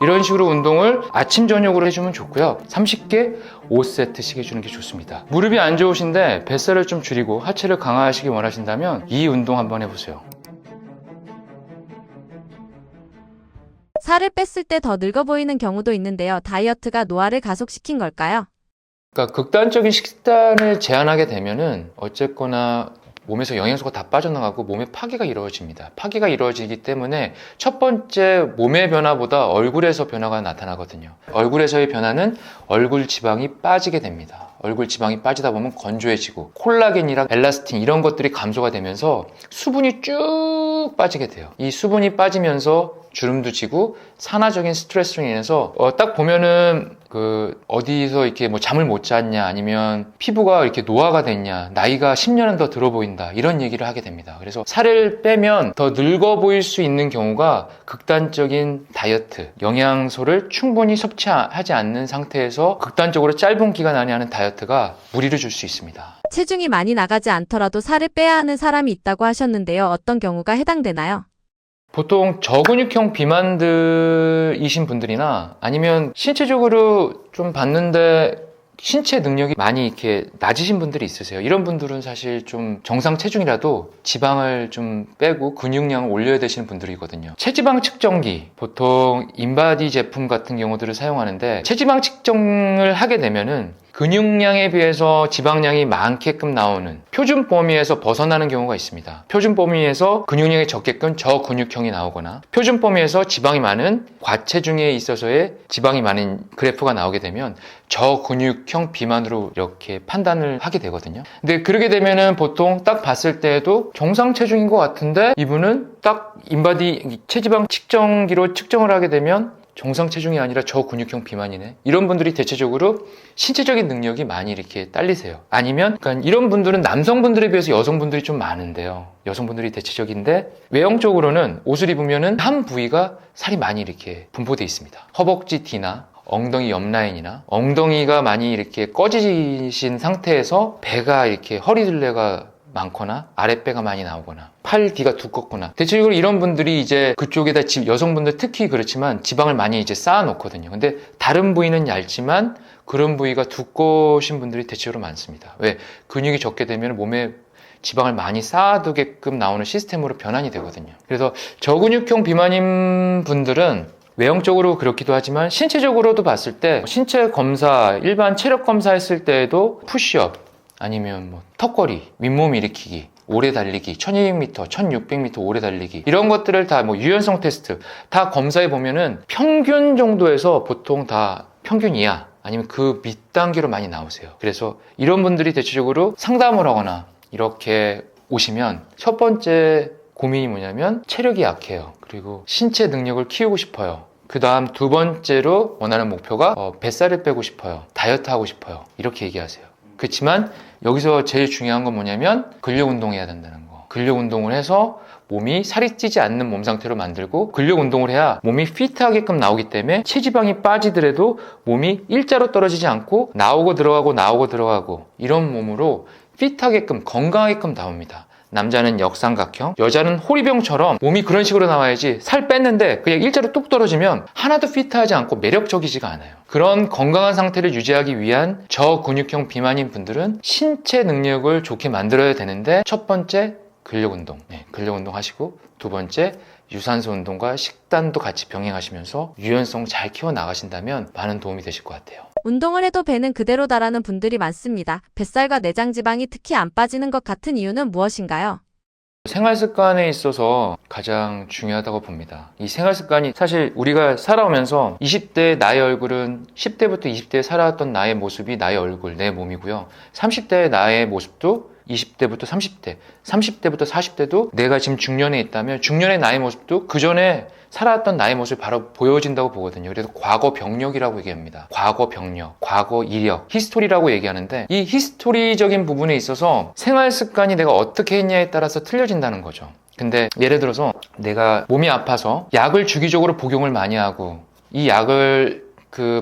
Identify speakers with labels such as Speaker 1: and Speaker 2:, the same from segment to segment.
Speaker 1: 이런 식으로 운동을 아침 저녁으로 해주면 좋고요. 30개 5세트씩 해주는 게 좋습니다. 무릎이 안 좋으신데 뱃살을 좀 줄이고 하체를 강화하시기 원하신다면 이 운동 한번 해보세요.
Speaker 2: 살을 뺐을 때 더 늙어 보이는 경우도 있는데요. 다이어트가 노화를 가속시킨 걸까요?
Speaker 1: 그러니까 극단적인 식단을 제한하게 되면은 어쨌거나 몸에서 영양소가 다 빠져나가고 몸의 파괴가 이루어집니다. 파괴가 이루어지기 때문에 첫 번째 몸의 변화보다 얼굴에서 변화가 나타나거든요. 얼굴에서의 변화는 얼굴 지방이 빠지게 됩니다. 얼굴 지방이 빠지다 보면 건조해지고 콜라겐이랑 엘라스틴 이런 것들이 감소가 되면서 수분이 쭉 빠지게 돼요. 이 수분이 빠지면서 주름도 지고 산화적인 스트레스로 인해서 딱 보면은 어디서 이렇게 뭐 잠을 못 잤냐 아니면 피부가 이렇게 노화가 됐냐 나이가 10년은 더 들어 보인다 이런 얘기를 하게 됩니다. 그래서 살을 빼면 더 늙어 보일 수 있는 경우가 극단적인 다이어트 영양소를 충분히 섭취하지 않는 상태에서 극단적으로 짧은 기간 안에 하는 다이어트가 무리를 줄 수 있습니다.
Speaker 2: 체중이 많이 나가지 않더라도 살을 빼야 하는 사람이 있다고 하셨는데요. 어떤 경우가 해당되나요?
Speaker 1: 보통 저근육형 비만들이신 분들이나 아니면 신체적으로 좀 봤는데 신체 능력이 많이 이렇게 낮으신 분들이 있으세요. 이런 분들은 사실 좀 정상 체중이라도 지방을 좀 빼고 근육량을 올려야 되시는 분들이거든요. 체지방 측정기, 보통 인바디 제품 같은 경우들을 사용하는데 체지방 측정을 하게 되면은 근육량에 비해서 지방량이 많게끔 나오는 표준 범위에서 벗어나는 경우가 있습니다. 표준 범위에서 근육량이 적게끔 저근육형이 나오거나 표준 범위에서 지방이 많은 과체중에 있어서의 지방이 많은 그래프가 나오게 되면 저근육형 비만으로 이렇게 판단을 하게 되거든요. 근데 그러게 되면은 보통 딱 봤을 때에도 정상 체중인 것 같은데 이분은 딱 인바디 체지방 측정기로 측정을 하게 되면 정상 체중이 아니라 저근육형 비만이네. 이런 분들이 대체적으로 신체적인 능력이 많이 이렇게 딸리세요. 아니면 그러니까 이런 분들은 남성분들에 비해서 여성분들이 좀 많은데요. 여성분들이 대체적인데 외형적으로는 옷을 입으면은 한 부위가 살이 많이 이렇게 분포되어 있습니다. 허벅지 뒤나 엉덩이 옆 라인이나 엉덩이가 많이 이렇게 꺼지신 상태에서 배가 이렇게 허리둘레가 많거나 아랫배가 많이 나오거나 팔 뒤가 두껍거나 대체적으로 이런 분들이 이제 그쪽에다 여성분들 특히 그렇지만 지방을 많이 이제 쌓아 놓거든요. 근데 다른 부위는 얇지만 그런 부위가 두꺼우신 분들이 대체적으로 많습니다. 왜? 근육이 적게 되면 몸에 지방을 많이 쌓아두게끔 나오는 시스템으로 변환이 되거든요. 그래서 저근육형 비만인 분들은 외형적으로 그렇기도 하지만 신체적으로도 봤을 때 신체 검사, 일반 체력 검사 했을 때에도 푸시업 아니면 뭐 턱걸이, 윗몸 일으키기, 오래 달리기, 1200m, 1600m 오래 달리기 이런 것들을 다 뭐 유연성 테스트 다 검사해 보면은 평균 정도에서 보통 다 평균 이하 아니면 그 밑단계로 많이 나오세요. 그래서 이런 분들이 대체적으로 상담을 하거나 이렇게 오시면 첫 번째 고민이 뭐냐면 체력이 약해요. 그리고 신체 능력을 키우고 싶어요. 그 다음 두 번째로 원하는 목표가 뱃살을 빼고 싶어요. 다이어트 하고 싶어요. 이렇게 얘기하세요. 그렇지만 여기서 제일 중요한 건 뭐냐면 근력 운동해야 된다는 거. 근력 운동을 해서 몸이 살이 찌지 않는 몸 상태로 만들고 근력 운동을 해야 몸이 피트하게끔 나오기 때문에 체지방이 빠지더라도 몸이 일자로 떨어지지 않고 나오고 들어가고 이런 몸으로 피트하게끔 건강하게끔 나옵니다. 남자는 역삼각형, 여자는 호리병처럼 몸이 그런 식으로 나와야지 살 뺐는데 그냥 일자로 뚝 떨어지면 하나도 피트하지 않고 매력적이지가 않아요. 그런 건강한 상태를 유지하기 위한 저근육형 비만인 분들은 신체 능력을 좋게 만들어야 되는데 첫 번째 근력 운동, 근력 운동 하시고 두 번째 유산소 운동과 식단도 같이 병행하시면서 유연성 잘 키워 나가신다면 많은 도움이 되실 것 같아요.
Speaker 2: 운동을 해도 배는 그대로다라는 분들이 많습니다. 뱃살과 내장 지방이 특히 안 빠지는 것 같은 이유는 무엇인가요?
Speaker 1: 생활 습관에 있어서 가장 중요하다고 봅니다. 이 생활 습관이 사실 우리가 살아오면서 20대 나의 얼굴은 10대부터 20대에 살아왔던 나의 모습이 나의 얼굴, 내 몸이고요. 30대의 나의 모습도 20대부터 30대, 30대부터 40대도 내가 지금 중년에 있다면 중년의 나의 모습도 그 전에 살아왔던 나의 모습이 바로 보여진다고 보거든요. 그래서 과거 병력이라고 얘기합니다. 과거 병력, 과거 이력, 히스토리라고 얘기하는데 이 히스토리적인 부분에 있어서 생활 습관이 내가 어떻게 했냐에 따라서 틀려진다는 거죠. 근데 예를 들어서 내가 몸이 아파서 약을 주기적으로 복용을 많이 하고 이 약을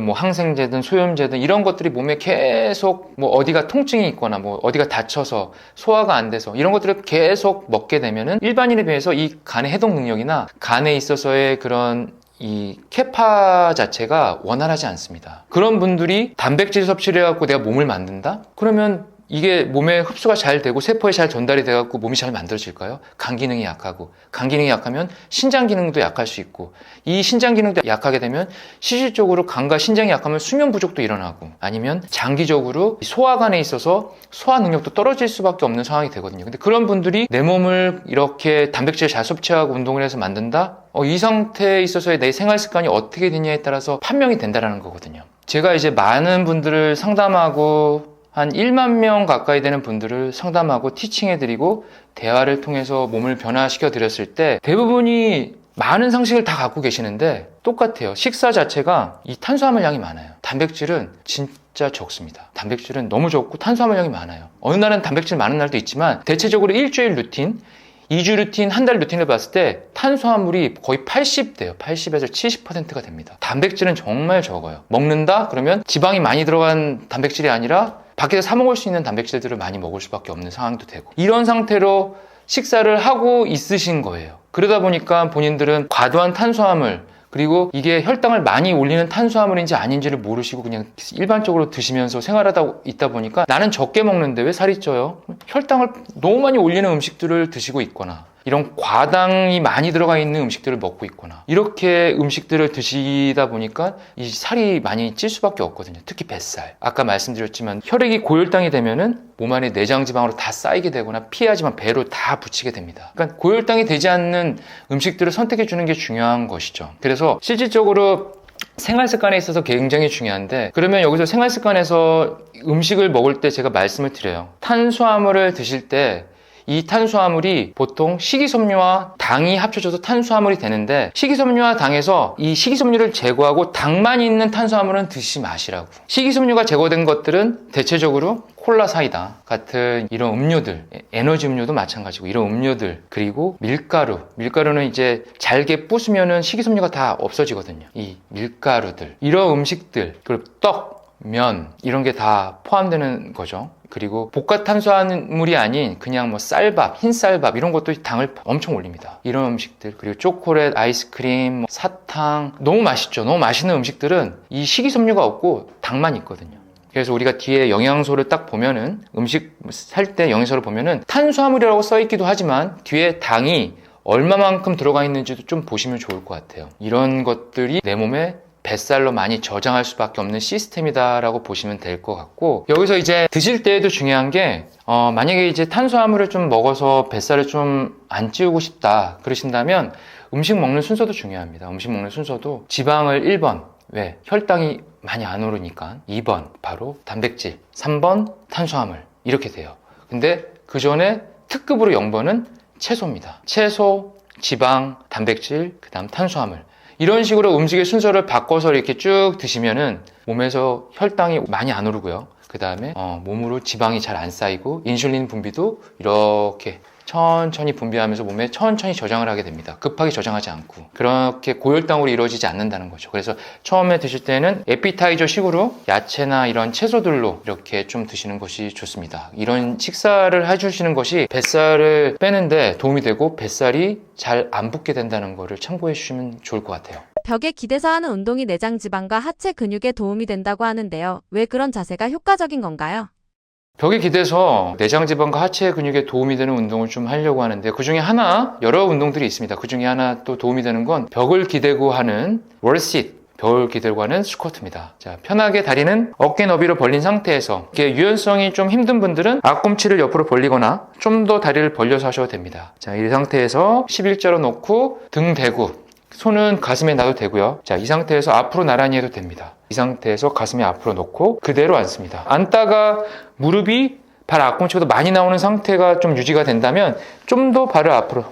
Speaker 1: 뭐 항생제든 소염제든 이런 것들이 몸에 계속 뭐 어디가 통증이 있거나 뭐 어디가 다쳐서 소화가 안 돼서 이런 것들을 계속 먹게 되면은 일반인에 비해서 이 간의 해독 능력이나 간에 있어서의 그런 이 케파 자체가 원활하지 않습니다. 그런 분들이 단백질 섭취를 해갖고 내가 몸을 만든다? 그러면 이게 몸에 흡수가 잘 되고 세포에 잘 전달이 돼갖고 몸이 잘 만들어질까요? 간 기능이 약하고, 간 기능이 약하면 신장 기능도 약할 수 있고, 이 신장 기능도 약하게 되면 실질적으로 간과 신장이 약하면 수면 부족도 일어나고, 아니면 장기적으로 소화관에 있어서 소화 능력도 떨어질 수밖에 없는 상황이 되거든요. 근데 그런 분들이 내 몸을 이렇게 단백질 잘 섭취하고 운동을 해서 만든다? 이 상태에 있어서의 내 생활 습관이 어떻게 되냐에 따라서 판명이 된다는 거거든요. 제가 이제 많은 분들을 상담하고 한 1만 명 가까이 되는 분들을 상담하고 티칭해드리고 대화를 통해서 몸을 변화시켜 드렸을 때 대부분이 많은 상식을 다 갖고 계시는데 똑같아요. 식사 자체가 이 탄수화물량이 많아요. 단백질은 진짜 적습니다. 단백질은 너무 적고 탄수화물량이 많아요. 어느 날은 단백질 많은 날도 있지만 대체적으로 일주일 루틴, 2주 루틴, 한 달 루틴을 봤을 때 탄수화물이 거의 80대요. 80에서 70%가 됩니다. 단백질은 정말 적어요. 먹는다? 그러면 지방이 많이 들어간 단백질이 아니라 밖에서 사 먹을 수 있는 단백질들을 많이 먹을 수밖에 없는 상황도 되고, 이런 상태로 식사를 하고 있으신 거예요. 그러다 보니까 본인들은 과도한 탄수화물, 그리고 이게 혈당을 많이 올리는 탄수화물인지 아닌지를 모르시고 그냥 일반적으로 드시면서 생활하다 있다 보니까 나는 적게 먹는데 왜 살이 쪄요? 혈당을 너무 많이 올리는 음식들을 드시고 있거나 이런 과당이 많이 들어가 있는 음식들을 먹고 있거나 이렇게 음식들을 드시다 보니까 이 살이 많이 찔 수밖에 없거든요. 특히 뱃살. 아까 말씀드렸지만 혈액이 고혈당이 되면은 몸 안에 내장 지방으로 다 쌓이게 되거나 피하지만 배로 다 붙이게 됩니다. 그러니까 고혈당이 되지 않는 음식들을 선택해 주는 게 중요한 것이죠. 그래서 실질적으로 생활 습관에 있어서 굉장히 중요한데, 그러면 여기서 생활 습관에서 음식을 먹을 때 제가 말씀을 드려요. 탄수화물을 드실 때 이 탄수화물이 보통 식이섬유와 당이 합쳐져서 탄수화물이 되는데, 식이섬유와 당에서 이 식이섬유를 제거하고 당만 있는 탄수화물은 드시지 마시라고. 식이섬유가 제거된 것들은 대체적으로 콜라, 사이다 같은 이런 음료들, 에너지 음료도 마찬가지고 이런 음료들, 그리고 밀가루는 이제 잘게 부수면은 식이섬유가 다 없어지거든요. 이 밀가루들, 이런 음식들, 그리고 떡, 면, 이런 게 다 포함되는 거죠. 그리고 볶아 탄수화물이 아닌 그냥 뭐 쌀밥, 흰쌀밥 이런 것도 당을 엄청 올립니다. 이런 음식들, 그리고 초콜릿, 아이스크림, 사탕, 너무 맛있죠. 너무 맛있는 음식들은 이 식이섬유가 없고 당만 있거든요. 그래서 우리가 뒤에 영양소를 딱 보면은, 음식 살 때 영양소를 보면은 탄수화물이라고 써 있기도 하지만 뒤에 당이 얼마만큼 들어가 있는지도 좀 보시면 좋을 것 같아요. 이런 것들이 내 몸에 뱃살로 많이 저장할 수밖에 없는 시스템이다라고 보시면 될 것 같고, 여기서 이제 드실 때에도 중요한 게 만약에 이제 탄수화물을 좀 먹어서 뱃살을 좀 안 찌우고 싶다 그러신다면 음식 먹는 순서도 중요합니다. 음식 먹는 순서도 지방을 1번, 왜? 혈당이 많이 안 오르니까. 2번 바로 단백질, 3번 탄수화물, 이렇게 돼요. 근데 그 전에 특급으로 0번은 채소입니다. 채소, 지방, 단백질, 그 다음 탄수화물, 이런 식으로 음식의 순서를 바꿔서 이렇게 쭉 드시면은 몸에서 혈당이 많이 안 오르고요. 그 다음에 몸으로 지방이 잘 안 쌓이고 인슐린 분비도 이렇게 천천히 분비하면서 몸에 천천히 저장을 하게 됩니다. 급하게 저장하지 않고. 그렇게 고혈당으로 이루어지지 않는다는 거죠. 그래서 처음에 드실 때는 에피타이저 식으로 야채나 이런 채소들로 이렇게 좀 드시는 것이 좋습니다. 이런 식사를 해주시는 것이 뱃살을 빼는데 도움이 되고 뱃살이 잘 안 붙게 된다는 거를 참고해 주시면 좋을 것 같아요.
Speaker 2: 벽에 기대서 하는 운동이 내장 지방과 하체 근육에 도움이 된다고 하는데요. 왜 그런 자세가 효과적인 건가요?
Speaker 1: 벽에 기대서 내장 지방과 하체 근육에 도움이 되는 운동을 좀 하려고 하는데, 그 중에 하나, 여러 운동들이 있습니다. 그 중에 하나 또 도움이 되는 건 벽을 기대고 하는 월싯, 벽을 기대고 하는 스쿼트입니다. 자, 편하게 다리는 어깨 너비로 벌린 상태에서, 이게 유연성이 좀 힘든 분들은 앞꿈치를 옆으로 벌리거나 좀 더 다리를 벌려서 하셔도 됩니다. 자, 이 상태에서 11자로 놓고 등 대고, 손은 가슴에 놔도 되고요. 자, 이 상태에서 앞으로 나란히 해도 됩니다. 이 상태에서 가슴에 앞으로 놓고 그대로 앉습니다. 앉다가 무릎이 발 앞꿈치보다 많이 나오는 상태가 좀 유지가 된다면 좀 더 발을 앞으로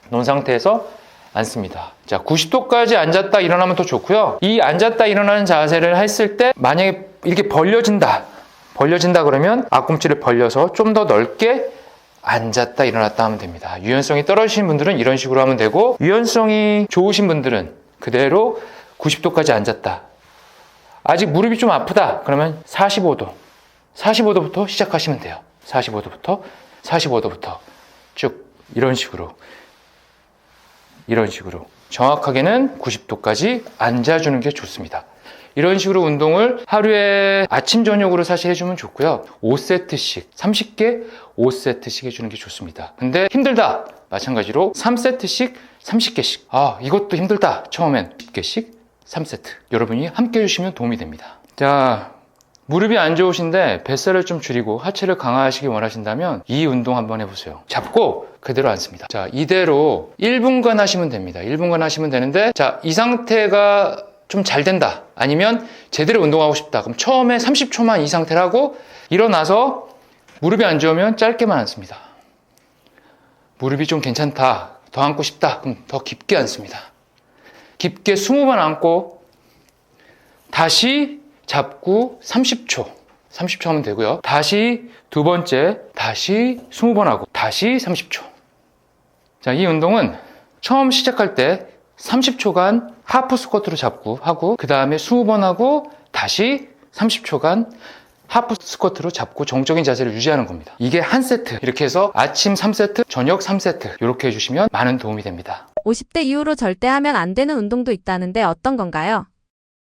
Speaker 1: 놓은 상태에서 앉습니다. 자, 90도까지 앉았다 일어나면 더 좋고요. 이 앉았다 일어나는 자세를 했을 때 만약에 이렇게 벌려진다 그러면 앞꿈치를 벌려서 좀 더 넓게 앉았다 일어났다 하면 됩니다. 유연성이 떨어지신 분들은 이런 식으로 하면 되고, 유연성이 좋으신 분들은 그대로 90도까지 앉았다. 아직 무릎이 좀 아프다 그러면 45도부터 시작하시면 돼요. 45도부터 쭉 이런 식으로 정확하게는 90도까지 앉아주는 게 좋습니다. 이런 식으로 운동을 하루에 아침, 저녁으로 사실 해주면 좋고요. 5세트씩, 30개 5세트씩 해주는 게 좋습니다. 근데 힘들다! 마찬가지로 3세트씩 30개씩. 이것도 힘들다! 처음엔 10개씩 3세트. 여러분이 함께 해주시면 도움이 됩니다. 자, 무릎이 안 좋으신데 뱃살을 좀 줄이고 하체를 강화하시기 원하신다면 이 운동 한번 해보세요. 잡고 그대로 앉습니다. 자, 이대로 1분간 하시면 됩니다. 1분간 하시면 되는데, 자, 이 상태가 좀 잘 된다. 아니면 제대로 운동하고 싶다. 그럼 처음에 30초만 이 상태를 하고 일어나서 무릎이 안 좋으면 짧게만 앉습니다. 무릎이 좀 괜찮다. 더 앉고 싶다. 그럼 더 깊게 앉습니다. 깊게 20번 앉고 다시 잡고 30초 하면 되고요. 다시 두 번째, 다시 20번 하고 다시 30초. 자, 이 운동은 처음 시작할 때 30초간 하프 스쿼트로 잡고 하고 그 다음에 20번 하고 다시 30초간 하프 스쿼트로 잡고 정적인 자세를 유지하는 겁니다. 이게 한 세트. 이렇게 해서 아침 3세트, 저녁 3세트 이렇게 해주시면 많은 도움이 됩니다.
Speaker 2: 50대 이후로 절대 하면 안 되는 운동도 있다는데 어떤 건가요?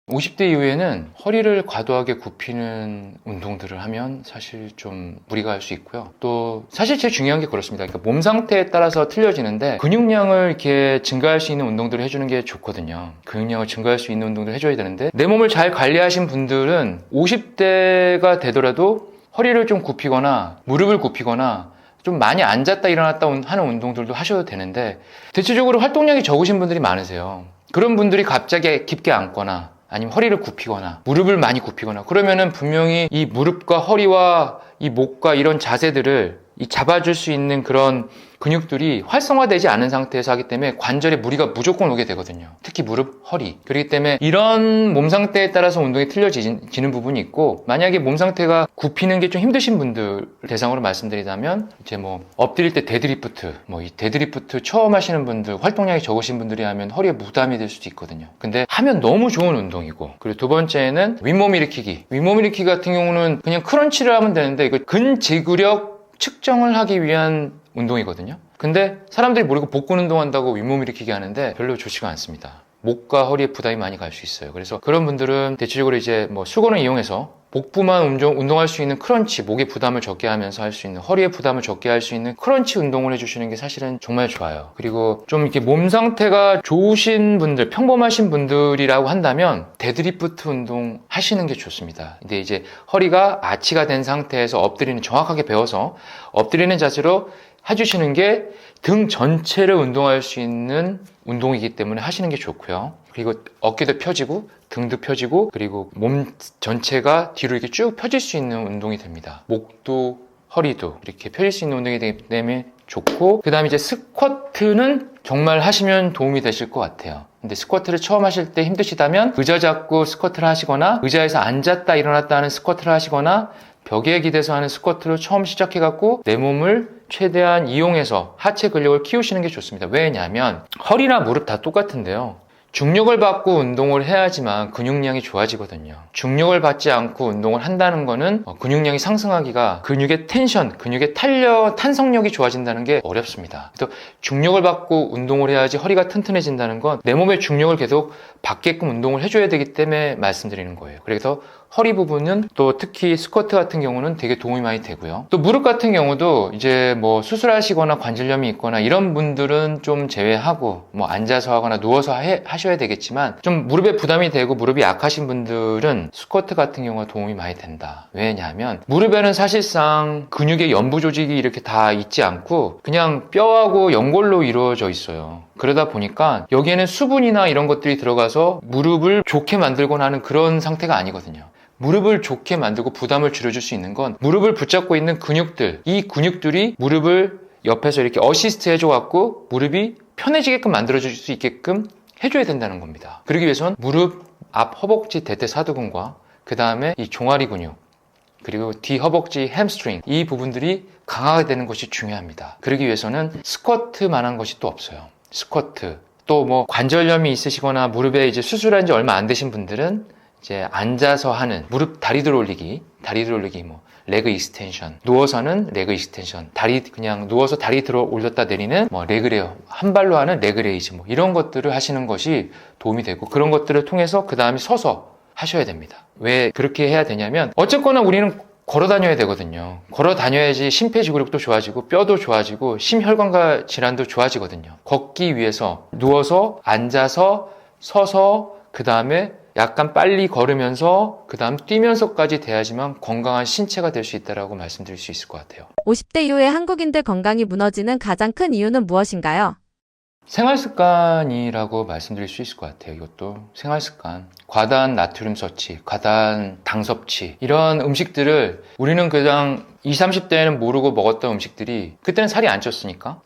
Speaker 1: 50대 이후에는 허리를 과도하게 굽히는 운동들을 하면 사실 좀 무리가 갈 수 있고요. 또 사실 제일 중요한 게 그렇습니다. 그러니까 몸 상태에 따라서 틀려지는데 근육량을 이렇게 증가할 수 있는 운동들을 해주는 게 좋거든요. 근육량을 증가할 수 있는 운동들을 해줘야 되는데 내 몸을 잘 관리하신 분들은 50대가 되더라도 허리를 좀 굽히거나 무릎을 굽히거나 좀 많이 앉았다 일어났다 하는 운동들도 하셔도 되는데 대체적으로 활동량이 적으신 분들이 많으세요. 그런 분들이 갑자기 깊게 앉거나 아니면 허리를 굽히거나 무릎을 많이 굽히거나 그러면은 분명히 이 무릎과 허리와 이 목과 이런 자세들을 잡아줄 수 있는 그런 근육들이 활성화되지 않은 상태에서 하기 때문에 관절에 무리가 무조건 오게 되거든요. 특히 무릎, 허리. 그렇기 때문에 이런 몸 상태에 따라서 운동이 틀려지는 부분이 있고 만약에 몸 상태가 굽히는 게 좀 힘드신 분들 대상으로 말씀드리자면 이제 뭐 엎드릴 때 데드리프트, 이 데드리프트 처음 하시는 분들, 활동량이 적으신 분들이 하면 허리에 부담이 될 수도 있거든요. 근데 하면 너무 좋은 운동이고 그리고 두 번째는 윗몸 일으키기. 윗몸 일으키기 같은 경우는 그냥 크런치를 하면 되는데 이거 근지구력 측정을 하기 위한 운동이거든요. 근데 사람들이 모르고 복근 운동한다고 윗몸 일으키기 하는데 별로 좋지가 않습니다. 목과 허리에 부담이 많이 갈 수 있어요. 그래서 그런 분들은 대체적으로 이제 수건을 이용해서 복부만 운동할 수 있는 크런치, 목의 부담을 적게 하면서 할 수 있는, 허리의 부담을 적게 할 수 있는 크런치 운동을 해주시는 게 사실은 정말 좋아요. 그리고 좀 이렇게 몸 상태가 좋으신 분들, 평범하신 분들이라고 한다면 데드리프트 운동 하시는 게 좋습니다. 근데 이제 허리가 아치가 된 상태에서 엎드리는, 정확하게 배워서 엎드리는 자세로 해주시는 게 등 전체를 운동할 수 있는 운동이기 때문에 하시는 게 좋고요. 그리고 어깨도 펴지고 등도 펴지고 그리고 몸 전체가 뒤로 이렇게 쭉 펴질 수 있는 운동이 됩니다. 목도 허리도 이렇게 펴질 수 있는 운동이 되기 때문에 좋고 그 다음에 이제 스쿼트는 정말 하시면 도움이 되실 것 같아요. 근데 스쿼트를 처음 하실 때 힘드시다면 의자 잡고 스쿼트를 하시거나 의자에서 앉았다 일어났다 하는 스쿼트를 하시거나 벽에 기대서 하는 스쿼트를 처음 시작해갖고 내 몸을 최대한 이용해서 하체 근력을 키우시는 게 좋습니다. 왜냐하면 허리나 무릎 다 똑같은데요. 중력을 받고 운동을 해야지만 근육량이 좋아지거든요. 중력을 받지 않고 운동을 한다는 거는 근육량이 상승하기가 근육의 텐션, 근육의 탄성력이 좋아진다는 게 어렵습니다. 그래서 중력을 받고 운동을 해야지 허리가 튼튼해진다는 건 내 몸의 중력을 계속 받게끔 운동을 해줘야 되기 때문에 말씀드리는 거예요. 그래서 허리 부분은 또 특히 스쿼트 같은 경우는 되게 도움이 많이 되고요. 또 무릎 같은 경우도 이제 수술하시거나 관절염이 있거나 이런 분들은 좀 제외하고 앉아서 하거나 누워서 하셔야 되겠지만 좀 무릎에 부담이 되고 무릎이 약하신 분들은 스쿼트 같은 경우가 도움이 많이 된다. 왜냐하면 무릎에는 사실상 근육의 연부 조직이 이렇게 다 있지 않고 그냥 뼈하고 연골로 이루어져 있어요. 그러다 보니까 여기에는 수분이나 이런 것들이 들어가서 무릎을 좋게 만들거나 하는 그런 상태가 아니거든요. 무릎을 좋게 만들고 부담을 줄여줄 수 있는 건 무릎을 붙잡고 있는 근육들, 이 근육들이 무릎을 옆에서 이렇게 어시스트 해줘갖고 무릎이 편해지게끔 만들어줄 수 있게끔 해줘야 된다는 겁니다. 그러기 위해선 무릎 앞 허벅지 대퇴사두근과 그 다음에 이 종아리 근육 그리고 뒤 허벅지 햄스트링 이 부분들이 강하게 되는 것이 중요합니다. 그러기 위해서는 스쿼트만한 것이 또 없어요. 스쿼트 또 관절염이 있으시거나 무릎에 이제 수술한 지 얼마 안 되신 분들은 이제 앉아서 하는 무릎 다리 들어 올리기, 뭐 레그 익스텐션, 누워서는 레그 익스텐션, 다리 그냥 누워서 다리 들어 올렸다 내리는 뭐 레그레어, 한 발로 하는 레그레이즈 뭐 이런 것들을 하시는 것이 도움이 되고, 그런 것들을 통해서 그 다음에 서서 하셔야 됩니다. 왜 그렇게 해야 되냐면 어쨌거나 우리는 걸어 다녀야 되거든요. 걸어 다녀야지 심폐지구력도 좋아지고 뼈도 좋아지고 심혈관계 질환도 좋아지거든요. 걷기 위해서 누워서 앉아서 서서 그 다음에 약간 빨리 걸으면서 그 다음 뛰면서까지 돼야지만 건강한 신체가 될 수 있다고 말씀드릴 수 있을 것 같아요.
Speaker 2: 50대 이후에 한국인들 건강이 무너지는 가장 큰 이유는 무엇인가요?
Speaker 1: 생활습관이라고 말씀드릴 수 있을 것 같아요. 이것도 생활습관. 과다한 나트륨 섭취, 과다한 당 섭취, 이런 음식들을 우리는 그냥 20, 30대에는 모르고 먹었던 음식들이, 그때는 살이 안 쪘으니까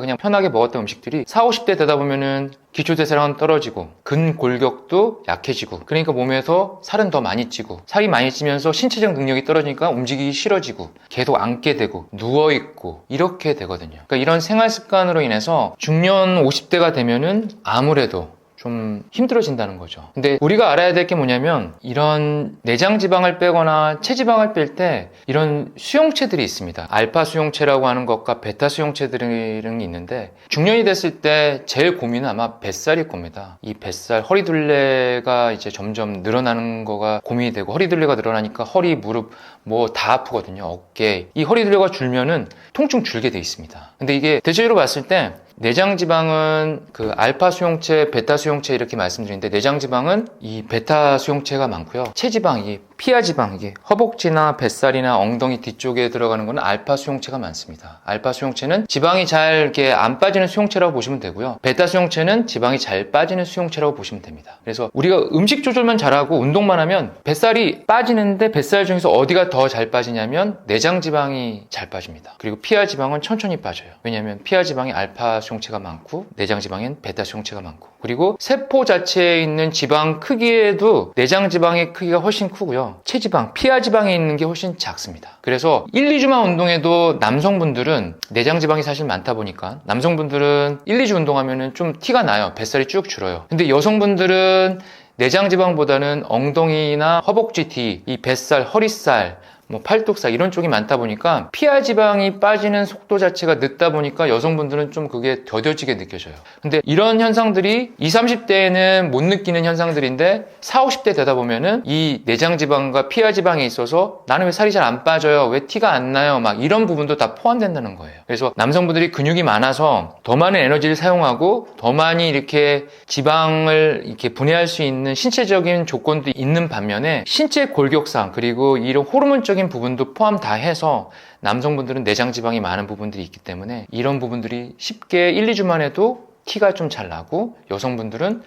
Speaker 1: 그냥 편하게 먹었던 음식들이 40, 50대 되다 보면은 기초대사량은 떨어지고 근골격도 약해지고, 그러니까 몸에서 살은 더 많이 찌고, 살이 많이 찌면서 신체적 능력이 떨어지니까 움직이기 싫어지고 계속 앉게 되고 누워있고 이렇게 되거든요. 그러니까 이런 생활 습관으로 인해서 중년 50대가 되면은 아무래도 좀 힘들어진다는 거죠. 근데 우리가 알아야 될 게 뭐냐면, 이런 내장 지방을 빼거나 체지방을 뺄 때 이런 수용체들이 있습니다. 알파 수용체라고 하는 것과 베타 수용체들이 있는데, 중년이 됐을 때 제일 고민은 아마 뱃살일 겁니다. 이 뱃살, 허리둘레가 이제 점점 늘어나는 거가 고민이 되고, 허리둘레가 늘어나니까 허리, 무릎 뭐 다 아프거든요. 어깨. 이 허리둘레가 줄면은 통증 줄게 돼 있습니다. 근데 이게 대체적으로 봤을 때 내장 지방은 그 알파 수용체, 베타 수용체 이렇게 말씀드리는데, 내장 지방은 이 베타 수용체가 많고요. 체지방, 이 피하 지방, 이게 허벅지나 뱃살이나 엉덩이 뒤쪽에 들어가는 거는 알파 수용체가 많습니다. 알파 수용체는 지방이 잘 이렇게 안 빠지는 수용체라고 보시면 되고요. 베타 수용체는 지방이 잘 빠지는 수용체라고 보시면 됩니다. 그래서 우리가 음식 조절만 잘하고 운동만 하면 뱃살이 빠지는데, 뱃살 중에서 어디가 더 잘 빠지냐면 내장 지방이 잘 빠집니다. 그리고 피하 지방은 천천히 빠져요. 왜냐하면 피하 지방이 알파 수용체가 많고 내장 지방엔 베타 수용체가 많고, 그리고 세포 자체에 있는 지방 크기에도 내장 지방의 크기가 훨씬 크고요. 체지방, 피하 지방에 있는 게 훨씬 작습니다. 그래서 1, 2주만 운동해도 남성분들은 내장 지방이 사실 많다 보니까 남성분들은 1, 2주 운동하면 좀 티가 나요. 뱃살이 쭉 줄어요. 근데 여성분들은 내장 지방보다는 엉덩이나 허벅지 뒤, 이 뱃살, 허리살, 뭐 팔뚝살 이런 쪽이 많다 보니까 피하 지방이 빠지는 속도 자체가 늦다 보니까 여성분들은 좀 그게 더뎌지게 느껴져요. 근데 이런 현상들이 20, 30대에는 못 느끼는 현상들인데 40, 50대 되다 보면은 이 내장 지방과 피하 지방에 있어서 나는 왜 살이 잘 안 빠져요? 왜 티가 안 나요? 막 이런 부분도 다 포함된다는 거예요. 그래서 남성분들이 근육이 많아서 더 많은 에너지를 사용하고 더 많이 이렇게 지방을 이렇게 분해할 수 있는 신체적인 조건도 있는 반면에 신체 골격상, 그리고 이런 호르몬적인 부분도 포함 다 해서 남성분들은 내장 지방이 많은 부분들이 있기 때문에 이런 부분들이 쉽게 1, 2주만 해도 티가 좀 잘 나고, 여성분들은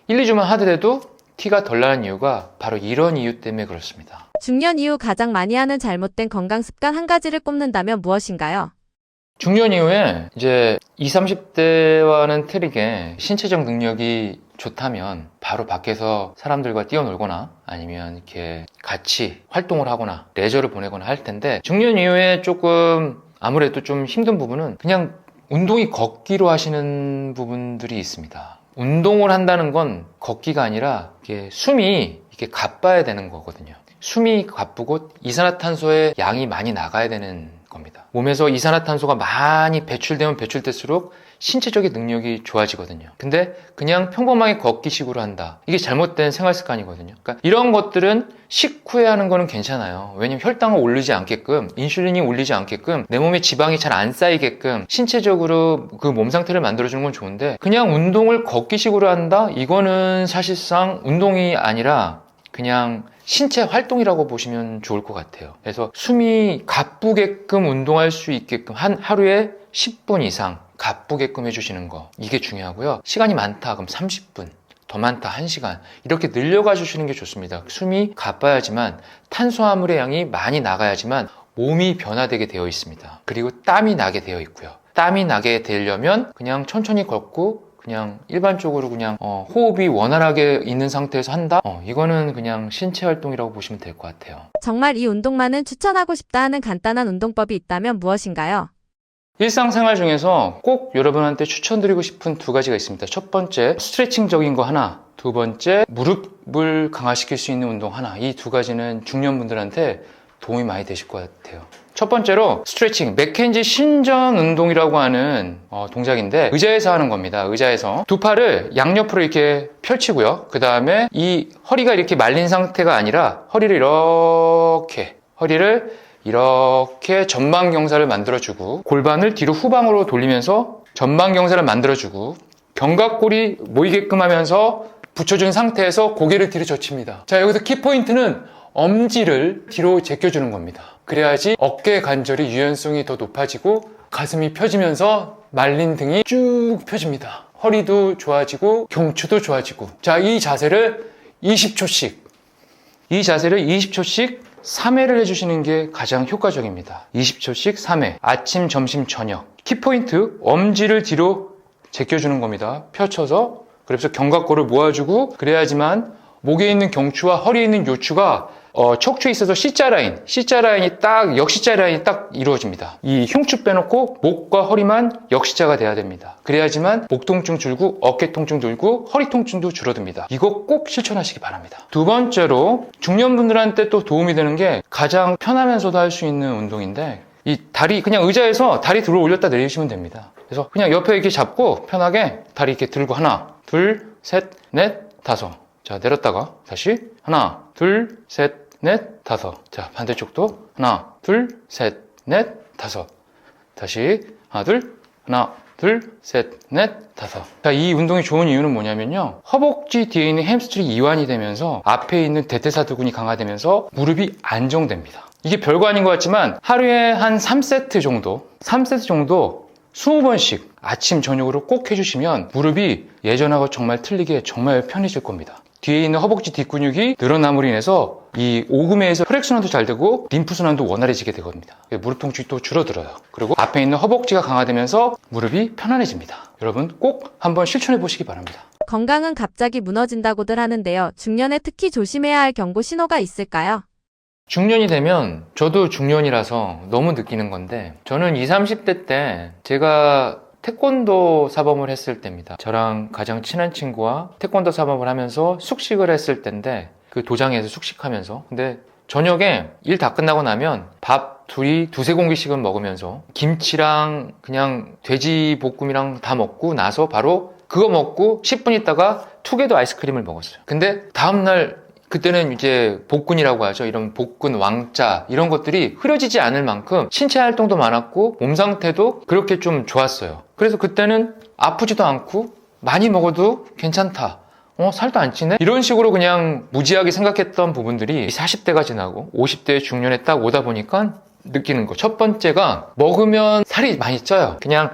Speaker 1: 1, 2주만 하더라도 티가 덜 나는 이유가 바로 이런 이유 때문에 그렇습니다.
Speaker 2: 중년 이후 가장 많이 하는 잘못된 건강 습관 한 가지를 꼽는다면 무엇인가요?
Speaker 1: 중년 이후에 이제 20, 30대와는 틀리게 신체적 능력이 좋다면 바로 밖에서 사람들과 뛰어놀거나 아니면 이렇게 같이 활동을 하거나 레저를 보내거나 할 텐데, 중년 이후에 조금 아무래도 좀 힘든 부분은 그냥 운동이 걷기로 하시는 부분들이 있습니다. 운동을 한다는 건 걷기가 아니라 이게 숨이 이렇게 가빠야 되는 거거든요. 숨이 가쁘고 이산화탄소의 양이 많이 나가야 되는 겁니다. 몸에서 이산화탄소가 많이 배출되면 배출될수록 신체적인 능력이 좋아지거든요. 근데 그냥 평범하게 걷기식으로 한다, 이게 잘못된 생활 습관이거든요. 그러니까 이런 것들은 식후에 하는 거는 괜찮아요. 왜냐면 혈당을 올리지 않게끔, 인슐린이 올리지 않게끔, 내 몸에 지방이 잘 안 쌓이게끔 신체적으로 그 몸 상태를 만들어주는 건 좋은데, 그냥 운동을 걷기식으로 한다? 이거는 사실상 운동이 아니라 그냥 신체 활동이라고 보시면 좋을 것 같아요. 그래서 숨이 가쁘게끔 운동할 수 있게끔 하루에 10분 이상 가쁘게끔 해주시는 거, 이게 중요하고요. 시간이 많다 그럼 30분, 더 많다 1시간, 이렇게 늘려가 주시는 게 좋습니다. 숨이 가빠야지만, 탄수화물의 양이 많이 나가야지만 몸이 변화되게 되어 있습니다. 그리고 땀이 나게 되어 있고요. 땀이 나게 되려면 그냥 천천히 걷고 그냥 일반적으로 그냥 호흡이 원활하게 있는 상태에서 한다? 이거는 그냥 신체 활동이라고 보시면 될 것 같아요.
Speaker 2: 정말 이 운동만은 추천하고 싶다 하는 간단한 운동법이 있다면 무엇인가요?
Speaker 1: 일상생활 중에서 꼭 여러분한테 추천드리고 싶은 두 가지가 있습니다. 첫 번째, 스트레칭적인 거 하나, 두 번째, 무릎을 강화시킬 수 있는 운동 하나. 이 두 가지는 중년분들한테 도움이 많이 되실 것 같아요. 첫 번째로 스트레칭, 맥켄지 신전 운동이라고 하는 동작인데 의자에서 하는 겁니다. 의자에서 두 팔을 양옆으로 이렇게 펼치고요. 그 다음에 이 허리가 이렇게 말린 상태가 아니라 허리를 이렇게 전방 경사를 만들어주고 골반을 뒤로 후방으로 돌리면서 전방 경사를 만들어주고 견갑골이 모이게끔 하면서 붙여준 상태에서 고개를 뒤로 젖힙니다. 자, 여기서 키포인트는 엄지를 뒤로 제껴주는 겁니다. 그래야지 어깨 관절이 유연성이 더 높아지고 가슴이 펴지면서 말린 등이 쭉 펴집니다. 허리도 좋아지고 경추도 좋아지고. 자, 이 자세를 20초씩 3회를 해주시는 게 가장 효과적입니다. 20초씩 3회. 아침, 점심, 저녁. 키포인트, 엄지를 뒤로 제껴주는 겁니다. 펼쳐서. 그래서 견갑골을 모아주고 그래야지만 목에 있는 경추와 허리에 있는 요추가 척추에 있어서 C자라인이 딱 역C자라인이 딱 이루어집니다. 이 흉추 빼놓고 목과 허리만 역C자가 돼야 됩니다. 그래야지만 목 통증 줄고 어깨 통증 줄고 허리 통증도 줄어듭니다. 이거 꼭 실천하시기 바랍니다. 두 번째로 중년분들한테 또 도움이 되는 게 가장 편하면서도 할 수 있는 운동인데 이 다리 그냥 의자에서 다리 들어 올렸다 내리시면 됩니다. 그래서 그냥 옆에 이렇게 잡고 편하게 다리 이렇게 들고 하나, 둘, 셋, 넷, 다섯. 자, 내렸다가 다시 하나, 둘, 셋, 넷, 다섯. 자, 반대쪽도 하나, 둘, 셋, 넷, 다섯. 다시 하나, 둘, 셋, 넷, 다섯. 자, 이 운동이 좋은 이유는 뭐냐면요. 허벅지 뒤에 있는 햄스트링이 이완이 되면서 앞에 있는 대퇴사두근이 강화되면서 무릎이 안정됩니다. 이게 별거 아닌 것 같지만 하루에 한 3세트 정도 20번씩 아침, 저녁으로 꼭 해주시면 무릎이 예전하고 정말 틀리게 정말 편해질 겁니다. 뒤에 있는 허벅지 뒷근육이 늘어남으로 인해서 이 오금에서 혈액순환도 잘 되고 림프순환도 원활해지게 되겁니다. 무릎 통증이 또 줄어들어요. 그리고 앞에 있는 허벅지가 강화되면서 무릎이 편안해집니다. 여러분 꼭 한번 실천해 보시기 바랍니다.
Speaker 2: 건강은 갑자기 무너진다고들 하는데요. 중년에 특히 조심해야 할 경고 신호가 있을까요?
Speaker 1: 중년이 되면 저도 중년이라서 너무 느끼는 건데 저는 20, 30대 때 제가 태권도 사범을 했을 때입니다. 저랑 가장 친한 친구와 태권도 사범을 하면서 숙식을 했을 때인데 그 도장에서 숙식하면서 근데 저녁에 일 다 끝나고 나면 밥 둘이 두세 공기씩은 먹으면서 김치랑 그냥 돼지 볶음이랑 다 먹고 나서 바로 그거 먹고 10분 있다가 투게더 아이스크림을 먹었어요. 근데 다음날 그때는 이제 복근이라고 하죠. 이런 복근, 왕자 이런 것들이 흐려지지 않을 만큼 신체 활동도 많았고 몸 상태도 그렇게 좀 좋았어요. 그래서 그때는 아프지도 않고 많이 먹어도 괜찮다. 살도 안 찌네? 이런 식으로 그냥 무지하게 생각했던 부분들이 40대가 지나고 50대 중년에 딱 오다 보니까 느끼는 거. 첫 번째가 먹으면 살이 많이 쪄요. 그냥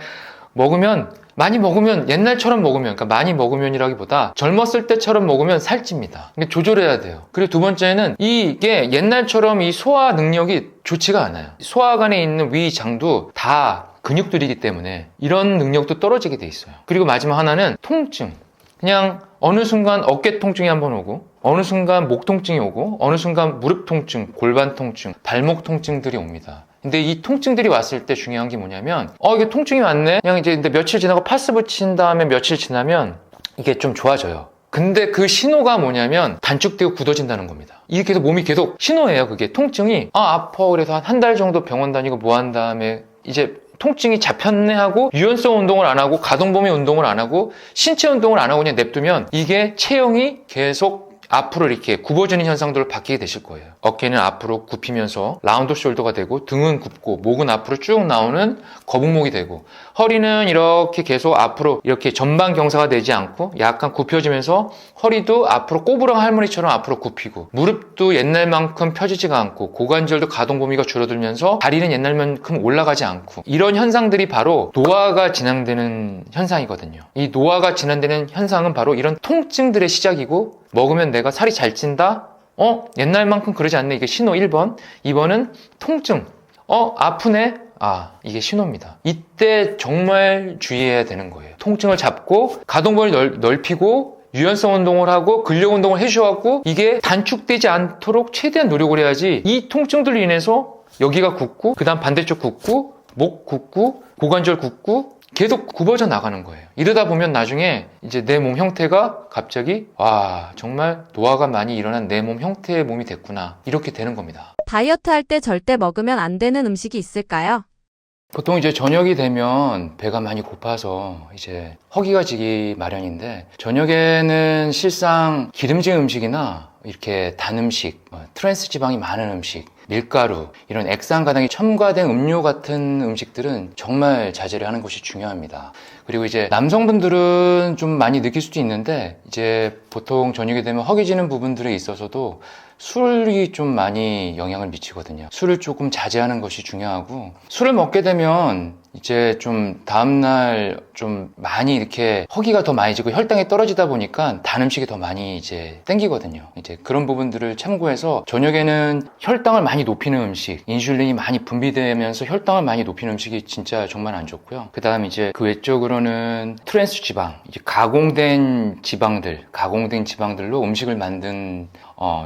Speaker 1: 많이 먹으면 옛날처럼 먹으면 그러니까 많이 먹으면이라기보다 젊었을 때처럼 먹으면 살찝니다. 조절해야 돼요. 그리고 두 번째는 이게 옛날처럼 이 소화 능력이 좋지가 않아요. 소화관에 있는 위장도 다 근육들이기 때문에 이런 능력도 떨어지게 돼 있어요. 그리고 마지막 하나는 통증. 그냥 어느 순간 어깨 통증이 한번 오고 어느 순간 목 통증이 오고 어느 순간 무릎 통증, 골반 통증, 발목 통증들이 옵니다. 근데 이 통증들이 왔을 때 중요한 게 뭐냐면 이게 통증이 왔네? 그냥 이제 근데 며칠 지나고 파스 붙인 다음에 며칠 지나면 이게 좀 좋아져요. 근데 그 신호가 뭐냐면 단축되고 굳어진다는 겁니다. 이게 계속 몸이 계속 신호예요. 그게 통증이 아파 그래서 한 달 정도 병원 다니고 뭐 한 다음에 이제 통증이 잡혔네 하고 유연성 운동을 안 하고 가동범위 운동을 안 하고 신체 운동을 안 하고 그냥 냅두면 이게 체형이 계속 앞으로 이렇게 굽어지는 현상들을 받게 되실 거예요. 어깨는 앞으로 굽히면서 라운드 숄더가 되고 등은 굽고 목은 앞으로 쭉 나오는 거북목이 되고 허리는 이렇게 계속 앞으로 이렇게 전방 경사가 되지 않고 약간 굽혀지면서 허리도 앞으로 꼬부랑 할머니처럼 앞으로 굽히고 무릎도 옛날만큼 펴지지가 않고 고관절도 가동 범위가 줄어들면서 다리는 옛날만큼 올라가지 않고 이런 현상들이 바로 노화가 진행되는 현상이거든요. 이 노화가 진행되는 현상은 바로 이런 통증들의 시작이고 먹으면 내가 살이 잘 찐다? 옛날만큼 그러지 않네. 이게 신호 1번. 2번은 통증. 아프네? 이게 신호입니다. 이때 정말 주의해야 되는 거예요. 통증을 잡고 가동범위를 넓히고 유연성 운동을 하고 근력 운동을 해주셔갖고 이게 단축되지 않도록 최대한 노력을 해야지 이 통증들로 인해서 여기가 굳고 그 다음 반대쪽 굳고 목 굳고 고관절 굳고 계속 굽어져 나가는 거예요. 이러다 보면 나중에 이제 내 몸 형태가 갑자기 정말 노화가 많이 일어난 내 몸 형태의 몸이 됐구나, 이렇게 되는 겁니다.
Speaker 2: 다이어트 할 때 절대 먹으면 안 되는 음식이 있을까요?
Speaker 1: 보통 이제 저녁이 되면 배가 많이 고파서 이제 허기가 지기 마련인데, 저녁에는 실상 기름진 음식이나 이렇게 단 음식, 트랜스 지방이 많은 음식, 밀가루, 이런 액상가당이 첨가된 음료 같은 음식들은 정말 자제를 하는 것이 중요합니다. 그리고 이제 남성분들은 좀 많이 느낄 수도 있는데, 이제 보통 저녁이 되면 허기지는 부분들에 있어서도 술이 좀 많이 영향을 미치거든요. 술을 조금 자제하는 것이 중요하고, 술을 먹게 되면 이제 좀 다음날 좀 많이 이렇게 허기가 더 많이 지고 혈당이 떨어지다 보니까 단 음식이 더 많이 이제 땡기거든요. 이제 그런 부분들을 참고해서 저녁에는 혈당을 많이 높이는 음식, 인슐린이 많이 분비되면서 혈당을 많이 높이는 음식이 진짜 정말 안 좋고요. 그 다음 이제 그 외적으로는 트랜스 지방, 이제 가공된 지방들로 음식을 만든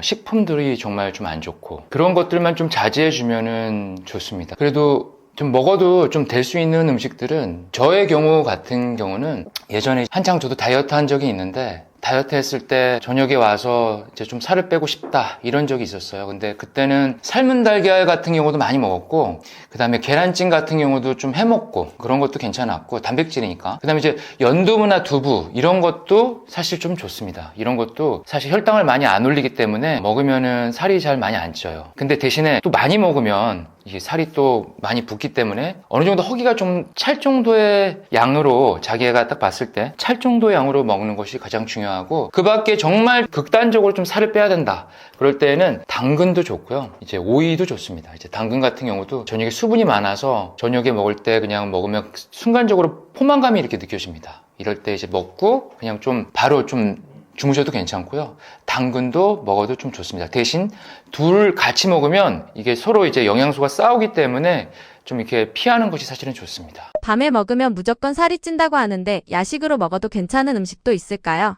Speaker 1: 식품들이 정말 좀 안 좋고, 그런 것들만 좀 자제해 주면은 좋습니다. 그래도 좀 먹어도 좀 될 수 있는 음식들은, 저의 경우 같은 경우는 예전에 한창 저도 다이어트 한 적이 있는데, 다이어트 했을 때 저녁에 와서 이제 좀 살을 빼고 싶다, 이런 적이 있었어요. 근데 그때는 삶은 달걀 같은 경우도 많이 먹었고, 그 다음에 계란찜 같은 경우도 좀 해먹고, 그런 것도 괜찮았고, 단백질이니까. 그 다음에 이제 연두부나 두부, 이런 것도 사실 좀 좋습니다. 이런 것도 사실 혈당을 많이 안 올리기 때문에 먹으면은 살이 잘 많이 안 쪄요. 근데 대신에 또 많이 먹으면 이게 살이 또 많이 붓기 때문에 어느 정도 허기가 좀 찰 정도의 양으로, 자기가 딱 봤을 때 찰 정도의 양으로 먹는 것이 가장 중요하고, 그 밖에 정말 극단적으로 좀 살을 빼야 된다, 그럴 때에는 당근도 좋고요, 이제 오이도 좋습니다. 이제 당근 같은 경우도 저녁에 수분이 많아서 저녁에 먹을 때 그냥 먹으면 순간적으로 포만감이 이렇게 느껴집니다. 이럴 때 이제 먹고 그냥 좀 바로 좀 주무셔도 괜찮고요. 당근도 먹어도 좀 좋습니다. 대신 둘 같이 먹으면 이게 서로 이제 영양소가 싸우기 때문에 좀 이렇게 피하는 것이 사실은 좋습니다.
Speaker 2: 밤에 먹으면 무조건 살이 찐다고 하는데 야식으로 먹어도 괜찮은 음식도 있을까요?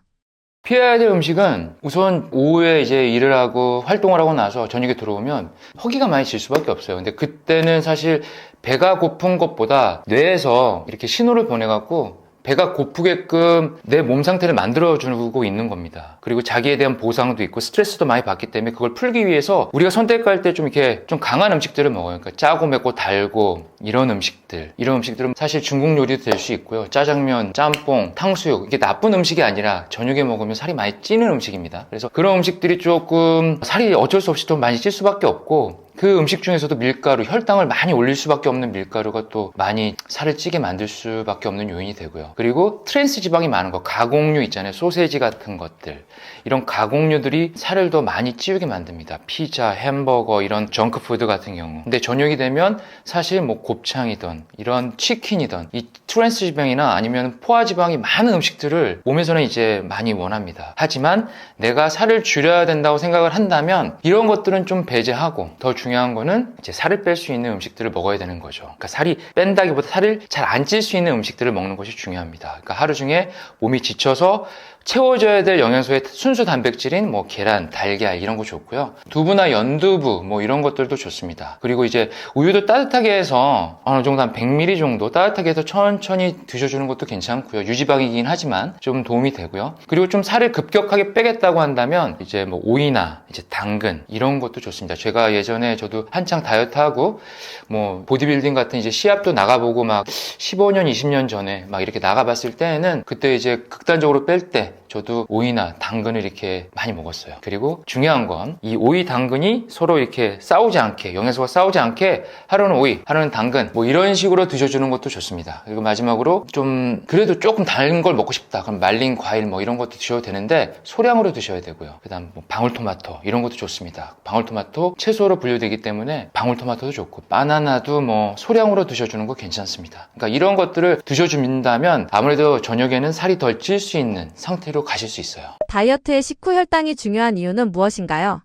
Speaker 1: 피해야 될 음식은, 우선 오후에 이제 일을 하고 활동을 하고 나서 저녁에 들어오면 허기가 많이 질 수밖에 없어요. 근데 그때는 사실 배가 고픈 것보다 뇌에서 이렇게 신호를 보내갖고 배가 고프게끔 내 몸 상태를 만들어주고 있는 겁니다. 그리고 자기에 대한 보상도 있고 스트레스도 많이 받기 때문에 그걸 풀기 위해서 우리가 선택할 때 좀 이렇게 좀 강한 음식들을 먹어요. 그러니까 짜고 맵고 달고 이런 음식들은 사실 중국 요리도 될 수 있고요. 짜장면, 짬뽕, 탕수육, 이게 나쁜 음식이 아니라 저녁에 먹으면 살이 많이 찌는 음식입니다. 그래서 그런 음식들이 조금 살이 어쩔 수 없이 또 많이 찔 수밖에 없고, 그 음식 중에서도 밀가루, 혈당을 많이 올릴 수밖에 없는 밀가루가 또 많이 살을 찌게 만들 수밖에 없는 요인이 되고요. 그리고 트랜스 지방이 많은 거, 가공류 있잖아요. 소세지 같은 것들, 이런 가공류들이 살을 더 많이 찌우게 만듭니다. 피자, 햄버거, 이런 정크푸드 같은 경우. 근데 저녁이 되면 사실 뭐 곱창이든 이런 치킨이든 이 트랜스 지방이나 아니면 포화 지방이 많은 음식들을 몸에서는 이제 많이 원합니다. 하지만 내가 살을 줄여야 된다고 생각을 한다면 이런 것들은 좀 배제하고, 더 중요한 거는 이제 살을 뺄 수 있는 음식들을 먹어야 되는 거죠. 그러니까 살이 뺀다기보다 살을 잘 안 찔 수 있는 음식들을 먹는 것이 중요합니다. 그러니까 하루 중에 몸이 지쳐서 채워져야 될 영양소의 순수 단백질인 뭐 계란, 달걀 이런 거 좋고요. 두부나 연두부 뭐 이런 것들도 좋습니다. 그리고 이제 우유도 따뜻하게 해서 어느 정도 한 100ml 정도 따뜻하게 해서 천천히 드셔주는 것도 괜찮고요. 유지방이긴 하지만 좀 도움이 되고요. 그리고 좀 살을 급격하게 빼겠다고 한다면 이제 뭐 오이나 이제 당근 이런 것도 좋습니다. 제가 예전에 저도 한창 다이어트하고 뭐 보디빌딩 같은 이제 시합도 나가보고 막 15년, 20년 전에 막 이렇게 나가봤을 때는 그때 이제 극단적으로 뺄 때 저도 오이나 당근을 이렇게 많이 먹었어요. 그리고 중요한 건 이 오이, 당근이 서로 이렇게 싸우지 않게, 영양소가 싸우지 않게 하루는 오이, 하루는 당근 뭐 이런 식으로 드셔주는 것도 좋습니다. 그리고 마지막으로 좀 그래도 조금 단 걸 먹고 싶다, 그럼 말린 과일 뭐 이런 것도 드셔도 되는데 소량으로 드셔야 되고요. 그 다음 뭐 방울토마토 이런 것도 좋습니다. 방울토마토 채소로 분류되기 때문에 방울토마토도 좋고, 바나나도 뭐 소량으로 드셔주는 거 괜찮습니다. 그러니까 이런 것들을 드셔준다면 아무래도 저녁에는 살이 덜 찔 수 있는 상태로 가실 수 있어요.
Speaker 2: 다이어트에 식후 혈당이 중요한 이유는 무엇인가요?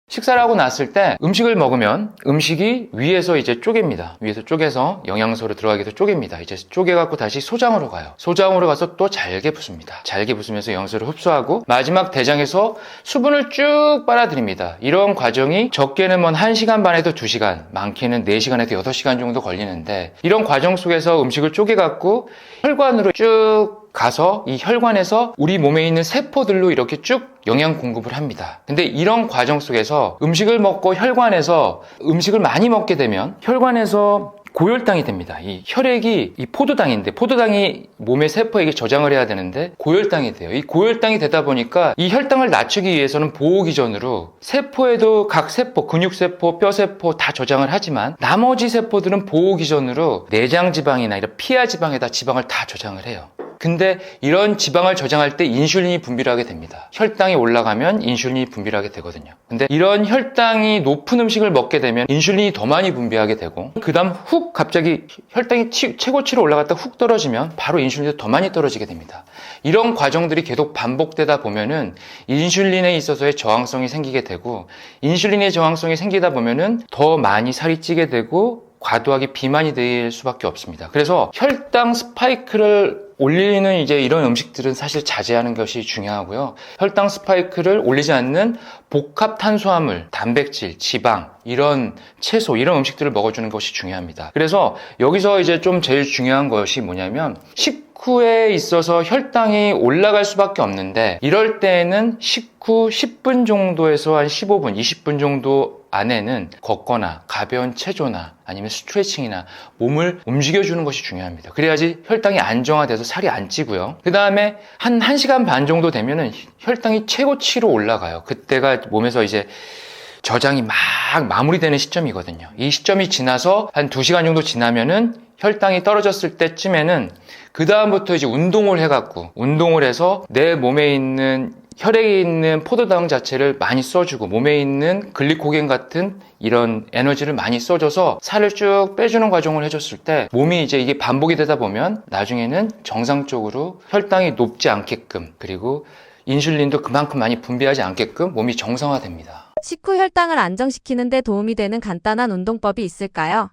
Speaker 1: 식사를 하고 났을 때 음식을 먹으면 음식이 위에서 이제 쪼갭니다. 위에서 쪼개서 영양소로 들어가기도 쪼갭니다. 이제 쪼개갖고 다시 소장으로 가요. 소장으로 가서 또 잘게 부습니다. 잘게 부수면서 영양소를 흡수하고 마지막 대장에서 수분을 쭉 빨아들입니다. 이런 과정이 적게는 뭐 1시간 반에도 2시간, 많게는 4시간에도 6시간 정도 걸리는데 이런 과정 속에서 음식을 쪼개갖고 혈관으로 쭉 가서 이 혈관에서 우리 몸에 있는 세포들로 이렇게 쭉 영양 공급을 합니다. 근데 이런 과정 속에서 음식을 먹고 혈관에서 음식을 많이 먹게 되면 혈관에서 고혈당이 됩니다. 이 혈액이 이 포도당인데 포도당이 몸의 세포에게 저장을 해야 되는데 고혈당이 돼요. 이 고혈당이 되다 보니까 이 혈당을 낮추기 위해서는 보호기전으로 세포에도 각 세포, 근육세포, 뼈세포 다 저장을 하지만 나머지 세포들은 보호기전으로 내장지방이나 이런 피하지방에다 지방을 다 저장을 해요. 근데 이런 지방을 저장할 때 인슐린이 분비를 하게 됩니다. 혈당이 올라가면 인슐린이 분비를 하게 되거든요. 근데 이런 혈당이 높은 음식을 먹게 되면 인슐린이 더 많이 분비하게 되고 그 다음 훅 갑자기 혈당이 최고치로 올라갔다 훅 떨어지면 바로 인슐린이 더 많이 떨어지게 됩니다. 이런 과정들이 계속 반복되다 보면은 인슐린에 있어서의 저항성이 생기게 되고 인슐린의 저항성이 생기다 보면은 더 많이 살이 찌게 되고 과도하게 비만이 될 수밖에 없습니다. 그래서 혈당 스파이크를 올리는 이제 이런 음식들은 사실 자제하는 것이 중요하고요. 혈당 스파이크를 올리지 않는 복합 탄수화물, 단백질, 지방, 이런 채소, 이런 음식들을 먹어주는 것이 중요합니다. 그래서 여기서 이제 좀 제일 중요한 것이 뭐냐면 식후에 있어서 혈당이 올라갈 수밖에 없는데 이럴 때에는 식후 10분 정도에서 한 15분, 20분 정도 안에는 걷거나 가벼운 체조나 아니면 스트레칭이나 몸을 움직여주는 것이 중요합니다. 그래야지 혈당이 안정화돼서 살이 안 찌고요. 그 다음에 한 1시간 반 정도 되면은 혈당이 최고치로 올라가요. 그때가 몸에서 이제 저장이 막 마무리되는 시점이거든요. 이 시점이 지나서 한 2시간 정도 지나면은 혈당이 떨어졌을 때쯤에는 그 다음부터 이제 운동을 해서 내 몸에 있는 혈액에 있는 포도당 자체를 많이 써주고 몸에 있는 글리코겐 같은 이런 에너지를 많이 써줘서 살을 쭉 빼주는 과정을 해줬을 때 몸이 이제 이게 반복이 되다 보면 나중에는 정상적으로 혈당이 높지 않게끔 그리고 인슐린도 그만큼 많이 분비하지 않게끔 몸이 정상화됩니다.
Speaker 2: 식후 혈당을 안정시키는 데 도움이 되는 간단한 운동법이 있을까요?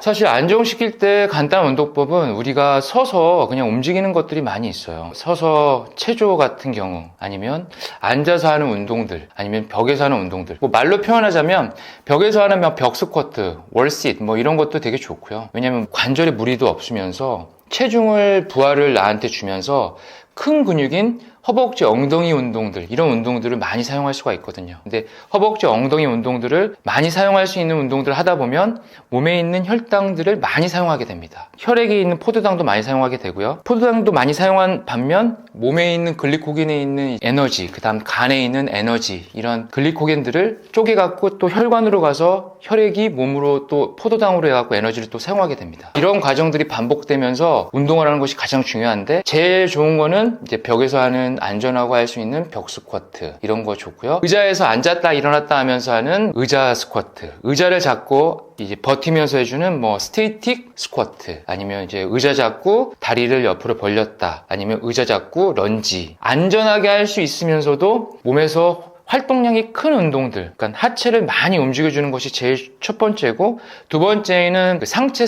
Speaker 1: 사실 안정시킬 때 간단한 운동법은 우리가 서서 그냥 움직이는 것들이 많이 있어요. 서서 체조 같은 경우 아니면 앉아서 하는 운동들 아니면 벽에서 하는 운동들 뭐 말로 표현하자면 벽에서 하는 벽 스쿼트, 월sit 뭐 이런 것도 되게 좋고요. 왜냐면 관절에 무리도 없으면서 체중을 부하를 나한테 주면서 큰 근육인 허벅지 엉덩이 운동들 이런 운동들을 많이 사용할 수가 있거든요. 근데 허벅지 ong덩이 운동들을 많이 사용할 수 있는 운동들을 하다 보면 몸에 있는 혈당들을 많이 사용하게 됩니다. 혈액에 있는 포도당도 많이 사용하게 되고요. 포도당도 많이 사용한 반면 몸에 있는 글리코겐에 있는 에너지 그 다음 간에 있는 에너지 이런 글리코겐들을 쪼개갖고 또 혈관으로 가서 혈액이 몸으로 또 포도당으로 해갖고 에너지를 또 사용하게 됩니다. 이런 과정들이 반복되면서 운동을 하는 것이 가장 중요한데 제일 좋은 거는 이제 벽에서 하는 안전하고 할 수 있는 벽 스쿼트 이런 거 좋고요. 의자에서 앉았다 일어났다 하면서 하는 의자 스쿼트, 의자를 잡고 이제 버티면서 해주는 뭐 스테이틱 스쿼트 아니면 이제 의자 잡고 다리를 옆으로 벌렸다 아니면 의자 잡고 런지 안전하게 할 수 있으면서도 몸에서 활동량이 큰 운동들, 그러니까 하체를 많이 움직여주는 것이 제일 첫 번째고 두 번째는 그 상체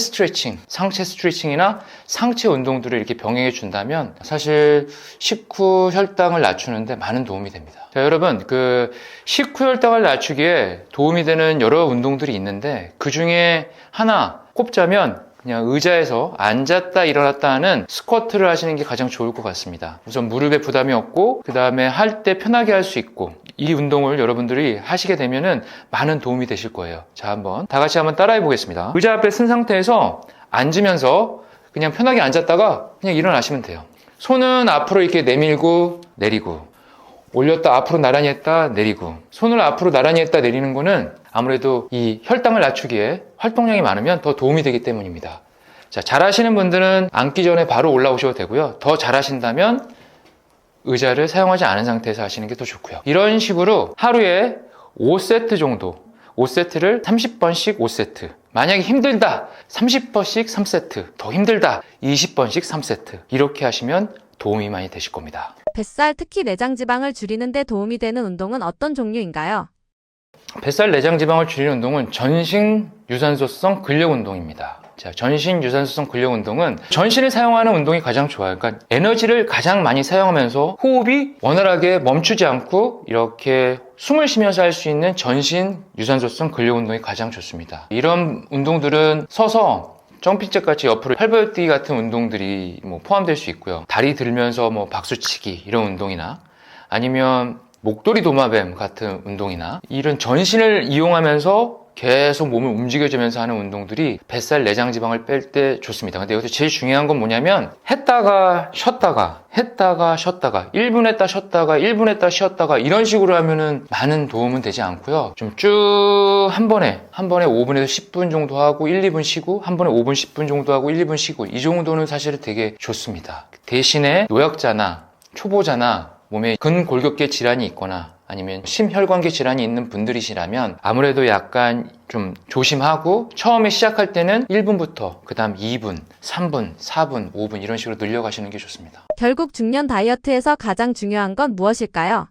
Speaker 1: 스트레칭이나 상체 운동들을 이렇게 병행해 준다면 사실 식후 혈당을 낮추는데 많은 도움이 됩니다. 자, 여러분 그 식후 혈당을 낮추기에 도움이 되는 여러 운동들이 있는데 그 중에 하나 꼽자면 그냥 의자에서 앉았다 일어났다 하는 스쿼트를 하시는 게 가장 좋을 것 같습니다. 우선 무릎에 부담이 없고 그 다음에 할 때 편하게 할 수 있고 이 운동을 여러분들이 하시게 되면은 많은 도움이 되실 거예요. 자, 다 같이 한번 따라해 보겠습니다. 의자 앞에 쓴 상태에서 앉으면서 그냥 편하게 앉았다가 그냥 일어나시면 돼요. 손은 앞으로 이렇게 내밀고 내리고 올렸다 앞으로 나란히 했다 내리고 손을 앞으로 나란히 했다 내리는 거는 아무래도 이 혈당을 낮추기에 활동량이 많으면 더 도움이 되기 때문입니다. 자, 잘하시는 분들은 앉기 전에 바로 올라오셔도 되고요. 더 잘하신다면 의자를 사용하지 않은 상태에서 하시는 게 더 좋고요. 이런 식으로 하루에 5세트 정도 5세트를 30번씩 5세트 만약에 힘들다 30번씩 3세트 더 힘들다 20번씩 3세트 이렇게 하시면 도움이 많이 되실 겁니다.
Speaker 2: 뱃살, 특히 내장 지방을 줄이는 데 도움이 되는 운동은 어떤 종류인가요?
Speaker 1: 뱃살 내장 지방을 줄이는 운동은 전신 유산소성 근력 운동입니다. 자, 전신 유산소성 근력 운동은 전신을 사용하는 운동이 가장 좋아요. 그러니까 에너지를 가장 많이 사용하면서 호흡이 원활하게 멈추지 않고 이렇게 숨을 쉬면서 할 수 있는 전신 유산소성 근력 운동이 가장 좋습니다. 이런 운동들은 서서 점핑잭 같이 옆으로 팔벌뛰기 같은 운동들이 포함될 수 있고요. 다리 들면서 박수치기 이런 운동이나 아니면 목도리 도마뱀 같은 운동이나 이런 전신을 이용하면서 계속 몸을 움직여주면서 하는 운동들이 뱃살 내장 지방을 뺄 때 좋습니다. 근데 여기서 제일 중요한 건 뭐냐면 했다가 쉬었다가 1분 했다 쉬었다가 1분 했다 쉬었다가 이런 식으로 하면은 많은 도움은 되지 않고요. 좀 쭉 한 번에 5분에서 10분 정도 하고 1, 2분 쉬고 한 번에 5분, 10분 정도 하고 1, 2분 쉬고 이 정도는 사실 되게 좋습니다. 대신에 노약자나 초보자나 몸에 근골격계 질환이 있거나 아니면 심혈관계 질환이 있는 분들이시라면 아무래도 약간 좀 조심하고 처음에 시작할 때는 1분부터 그 다음 2분, 3분, 4분, 5분 이런 식으로 늘려가시는 게 좋습니다.
Speaker 2: 결국 중년 다이어트에서 가장 중요한 건 무엇일까요?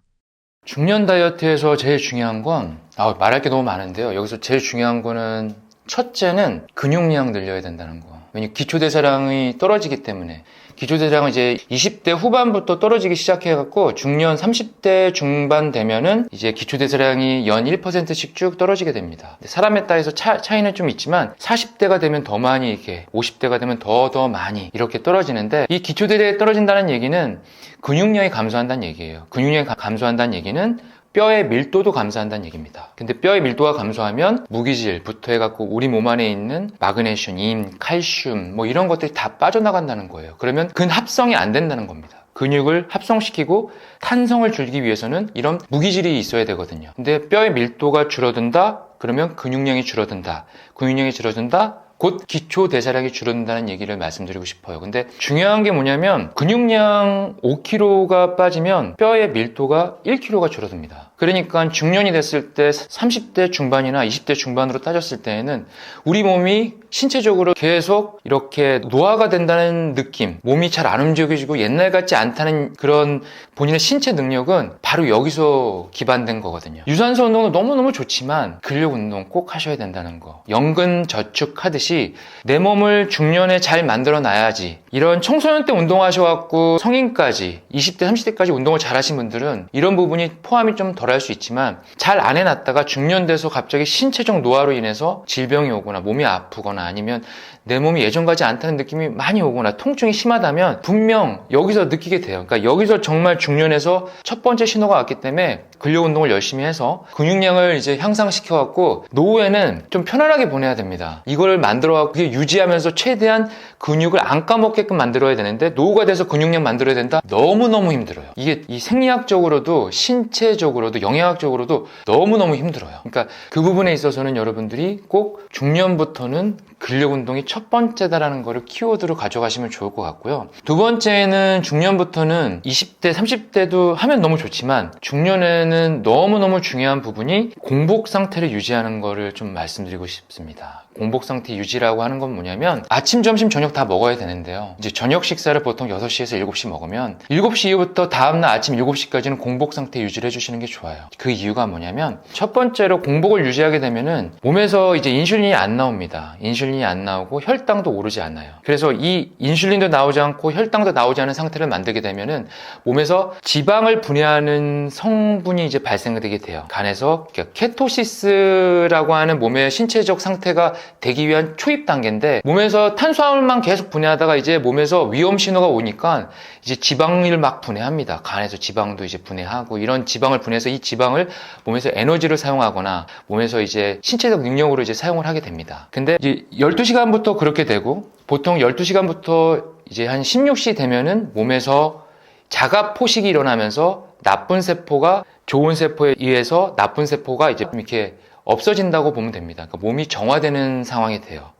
Speaker 1: 중년 다이어트에서 제일 중요한 건 말할 게 너무 많은데요. 여기서 제일 중요한 거는 첫째는 근육량 늘려야 된다는 거. 왜냐면 기초대사량이 떨어지기 때문에 기초대사량은 이제 20대 후반부터 떨어지기 시작해갖고 중년 30대 중반 되면은 이제 기초대사량이 연 1%씩 쭉 떨어지게 됩니다. 사람에 따라서 차이는 좀 있지만 40대가 되면 더 많이 이렇게 50대가 되면 더 많이 이렇게 떨어지는데 이 기초대사량이 떨어진다는 얘기는 근육량이 감소한다는 얘기예요. 근육량이 감소한다는 얘기는 뼈의 밀도도 감소한다는 얘기입니다. 근데 뼈의 밀도가 감소하면 무기질부터 해갖고 우리 몸 안에 있는 마그네슘, 인, 칼슘 이런 것들이 다 빠져나간다는 거예요. 그러면 근합성이 안 된다는 겁니다. 근육을 합성시키고 탄성을 줄이기 위해서는 이런 무기질이 있어야 되거든요. 근데 뼈의 밀도가 줄어든다? 그러면 근육량이 줄어든다. 근육량이 줄어든다? 곧 기초 대사량이 줄어든다는 얘기를 말씀드리고 싶어요. 근데 중요한 게 뭐냐면 근육량 5kg가 빠지면 뼈의 밀도가 1kg가 줄어듭니다. 그러니까 중년이 됐을 때 30대 중반이나 20대 중반으로 따졌을 때에는 우리 몸이 신체적으로 계속 이렇게 노화가 된다는 느낌, 몸이 잘 안 움직여지고 옛날 같지 않다는 그런 본인의 신체 능력은 바로 여기서 기반된 거거든요. 유산소 운동은 너무너무 좋지만 근력 운동 꼭 하셔야 된다는 거. 연근 저축하듯이 내 몸을 중년에 잘 만들어 놔야지. 이런 청소년 때 운동하셔갖고 성인까지 20대 30대까지 운동을 잘 하신 분들은 이런 부분이 포함이 좀 덜 할 수 있지만 잘 안 해놨다가 중년 돼서 갑자기 신체적 노화로 인해서 질병이 오거나 몸이 아프거나 아니면 내 몸이 예전 같지 않다는 느낌이 많이 오거나 통증이 심하다면 분명 여기서 느끼게 돼요. 그러니까 여기서 정말 중년에서 첫 번째 신호가 왔기 때문에 근력 운동을 열심히 해서 근육량을 이제 향상시켜 갖고 노후에는 좀 편안하게 보내야 됩니다. 이걸 만들어 갖고 유지하면서 최대한 근육을 안 까먹게끔 만들어야 되는데 노후가 돼서 근육량 만들어야 된다? 너무너무 힘들어요. 이게 이 생리학적으로도 신체적으로도 영양학적으로도 너무너무 힘들어요. 그러니까 그 부분에 있어서는 여러분들이 꼭 중년부터는 근력 운동이 첫 번째다라는 거를 키워드로 가져가시면 좋을 것 같고요. 두 번째는 중년부터는 20대, 30대도 하면 너무 좋지만 중년에는 너무너무 중요한 부분이 공복 상태를 유지하는 거를 좀 말씀드리고 싶습니다. 공복 상태 유지라고 하는 건 뭐냐면 아침, 점심, 저녁 다 먹어야 되는데요. 이제 저녁 식사를 보통 6시에서 7시 먹으면 7시 이후부터 다음날 아침 7시까지는 공복 상태 유지를 해주시는 게 좋아요. 그 이유가 뭐냐면 첫 번째로 공복을 유지하게 되면은 몸에서 이제 인슐린이 안 나옵니다. 인슐린이 안 나오고 혈당도 오르지 않아요. 그래서 이 인슐린도 나오지 않고 혈당도 나오지 않은 상태를 만들게 되면은 몸에서 지방을 분해하는 성분이 이제 발생되게 돼요. 간에서 케토시스라고 하는 몸의 신체적 상태가 되기 위한 초입 단계인데 몸에서 탄수화물만 계속 분해하다가 이제 몸에서 위험 신호가 오니까 이제 지방을 막 분해합니다. 간에서 지방도 이제 분해하고 이런 지방을 분해해서 이 지방을 몸에서 에너지를 사용하거나 몸에서 이제 신체적 능력으로 이제 사용을 하게 됩니다. 근데 이제 12시간부터 그렇게 되고 보통 12시간부터 이제 한 16시 되면은 몸에서 자가 포식이 일어나면서 나쁜 세포가 좋은 세포에 의해서 나쁜 세포가 이제 이렇게 없어진다고 보면 됩니다. 그러니까 몸이 정화되는 상황이 돼요.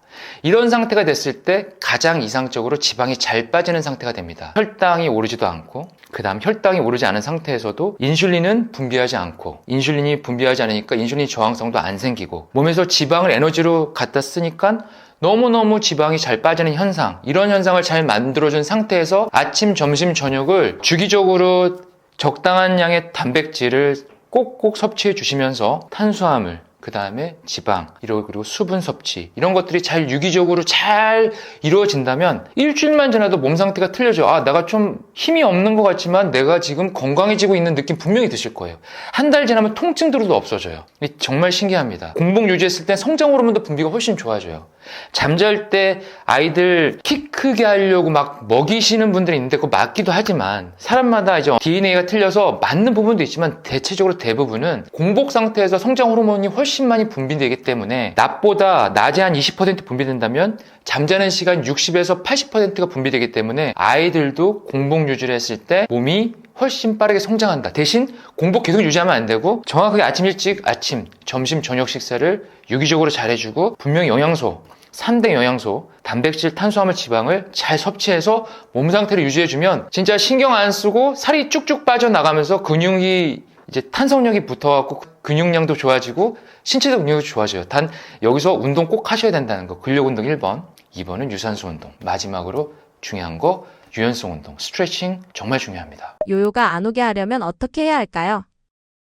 Speaker 1: 이런 상태가 됐을 때 가장 이상적으로 지방이 잘 빠지는 상태가 됩니다. 혈당이 오르지도 않고 그 다음 혈당이 오르지 않은 상태에서도 인슐린은 분비하지 않고 인슐린이 분비하지 않으니까 인슐린 저항성도 안 생기고 몸에서 지방을 에너지로 갖다 쓰니까 너무너무 지방이 잘 빠지는 현상, 이런 현상을 잘 만들어준 상태에서 아침, 점심, 저녁을 주기적으로 적당한 양의 단백질을 꼭꼭 섭취해 주시면서 탄수화물, 그 다음에 지방, 그리고 수분 섭취 이런 것들이 잘 유기적으로 잘 이루어진다면 일주일만 지나도 몸 상태가 틀려져. 아, 내가 좀 힘이 없는 것 같지만 내가 지금 건강해지고 있는 느낌 분명히 드실 거예요. 한 달 지나면 통증들도 없어져요. 이게 정말 신기합니다. 공복 유지했을 때 성장 호르몬도 분비가 훨씬 좋아져요. 잠잘 때 아이들 키 크게 하려고 막 먹이시는 분들이 있는데 그거 맞기도 하지만 사람마다 이제 DNA가 틀려서 맞는 부분도 있지만 대체적으로 대부분은 공복 상태에서 성장 호르몬이 훨씬 많이 분비되기 때문에 낮보다 낮에 한 20% 분비된다면 잠자는 시간 60에서 80%가 분비되기 때문에 아이들도 공복 유지를 했을 때 몸이 훨씬 빠르게 성장한다. 대신 공복 계속 유지하면 안 되고 정확하게 아침 일찍 아침, 점심, 저녁 식사를 유기적으로 잘 해주고 분명히 영양소 3대 영양소, 단백질, 탄수화물, 지방을 잘 섭취해서 몸 상태를 유지해주면 진짜 신경 안 쓰고 살이 쭉쭉 빠져나가면서 근육이 이제 탄성력이 붙어갖고 근육량도 좋아지고 신체적 능력이 좋아져요. 단 여기서 운동 꼭 하셔야 된다는 거. 근력 운동 1번, 2번은 유산소 운동. 마지막으로 중요한 거 유연성 운동, 스트레칭 정말 중요합니다.
Speaker 2: 요요가 안 오게 하려면 어떻게 해야 할까요?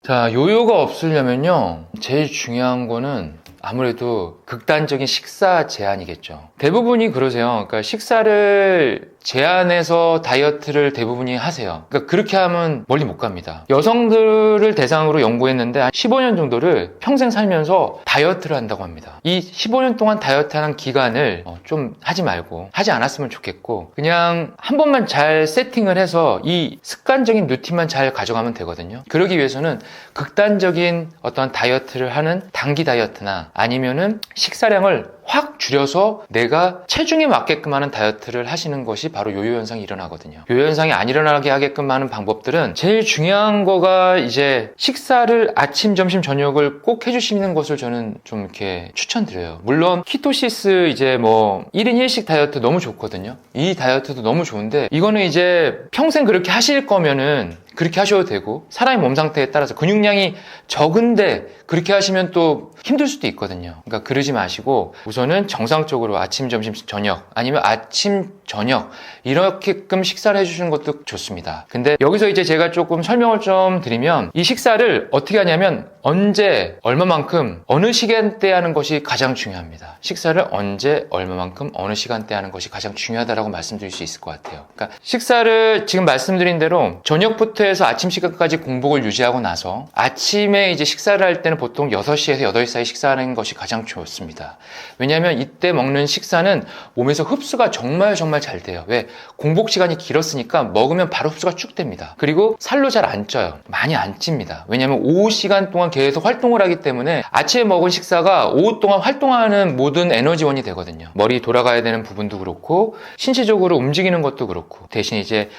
Speaker 1: 자, 요요가 없으려면요. 제일 중요한 거는 아무래도 극단적인 식사 제한이겠죠. 대부분이 그러세요. 그러니까 식사를 제한해서 다이어트를 대부분이 하세요. 그러니까 그렇게 하면 멀리 못 갑니다. 여성들을 대상으로 연구했는데 한 15년 정도를 평생 살면서 다이어트를 한다고 합니다. 이 15년 동안 다이어트하는 기간을 좀 하지 말고 하지 않았으면 좋겠고 그냥 한 번만 잘 세팅을 해서 이 습관적인 루틴만 잘 가져가면 되거든요. 그러기 위해서는 극단적인 어떤 다이어트를 하는 단기 다이어트나 아니면은 식사량을 확 줄여서 내가 체중에 맞게끔 하는 다이어트를 하시는 것이 바로 요요 현상이 일어나거든요. 요요 현상이 안 일어나게 하게끔 하는 방법들은 제일 중요한 거가 이제 식사를 아침, 점심, 저녁을 꼭 해주시는 것을 저는 좀 이렇게 추천드려요. 물론 키토시스 이제 뭐 1인 1식 다이어트 너무 좋거든요. 이 다이어트도 너무 좋은데 이거는 이제 평생 그렇게 하실 거면은 그렇게 하셔도 되고 사람의 몸 상태에 따라서 근육량이 적은데 그렇게 하시면 또 힘들 수도 있거든요. 그러니까 그러지 마시고 우선은 정상적으로 아침, 점심, 저녁 아니면 아침, 저녁 이렇게끔 식사를 해주시는 것도 좋습니다. 근데 여기서 이제 제가 조금 설명을 좀 드리면 이 식사를 어떻게 하냐면 언제, 얼마만큼, 어느 시간대에 하는 것이 가장 중요합니다. 식사를 언제, 얼마만큼, 어느 시간대에 하는 것이 가장 중요하다고 말씀드릴 수 있을 것 같아요. 그러니까 식사를 지금 말씀드린 대로 저녁부터 해서 아침 시간까지 공복을 유지하고 나서 아침에 이제 식사를 할 때는 보통 6시에서 8시 사이 식사하는 것이 가장 좋습니다. 왜냐하면 이때 먹는 식사는 몸에서 흡수가 정말 잘 돼요. 왜? 공복 시간이 길었으니까 먹으면 바로 흡수가 쭉 됩니다. 그리고 살로 잘 안 쪄요. 많이 안 찝니다. 왜냐하면 오후 시간 동안 계속 활동을 하기 때문에 아침에 먹은 식사가 오후 동안 활동하는 모든 에너지원이 되거든요. 머리 돌아가야 되는 부분도 그렇고 신체적으로 움직이는 것도 그렇고 대신 이제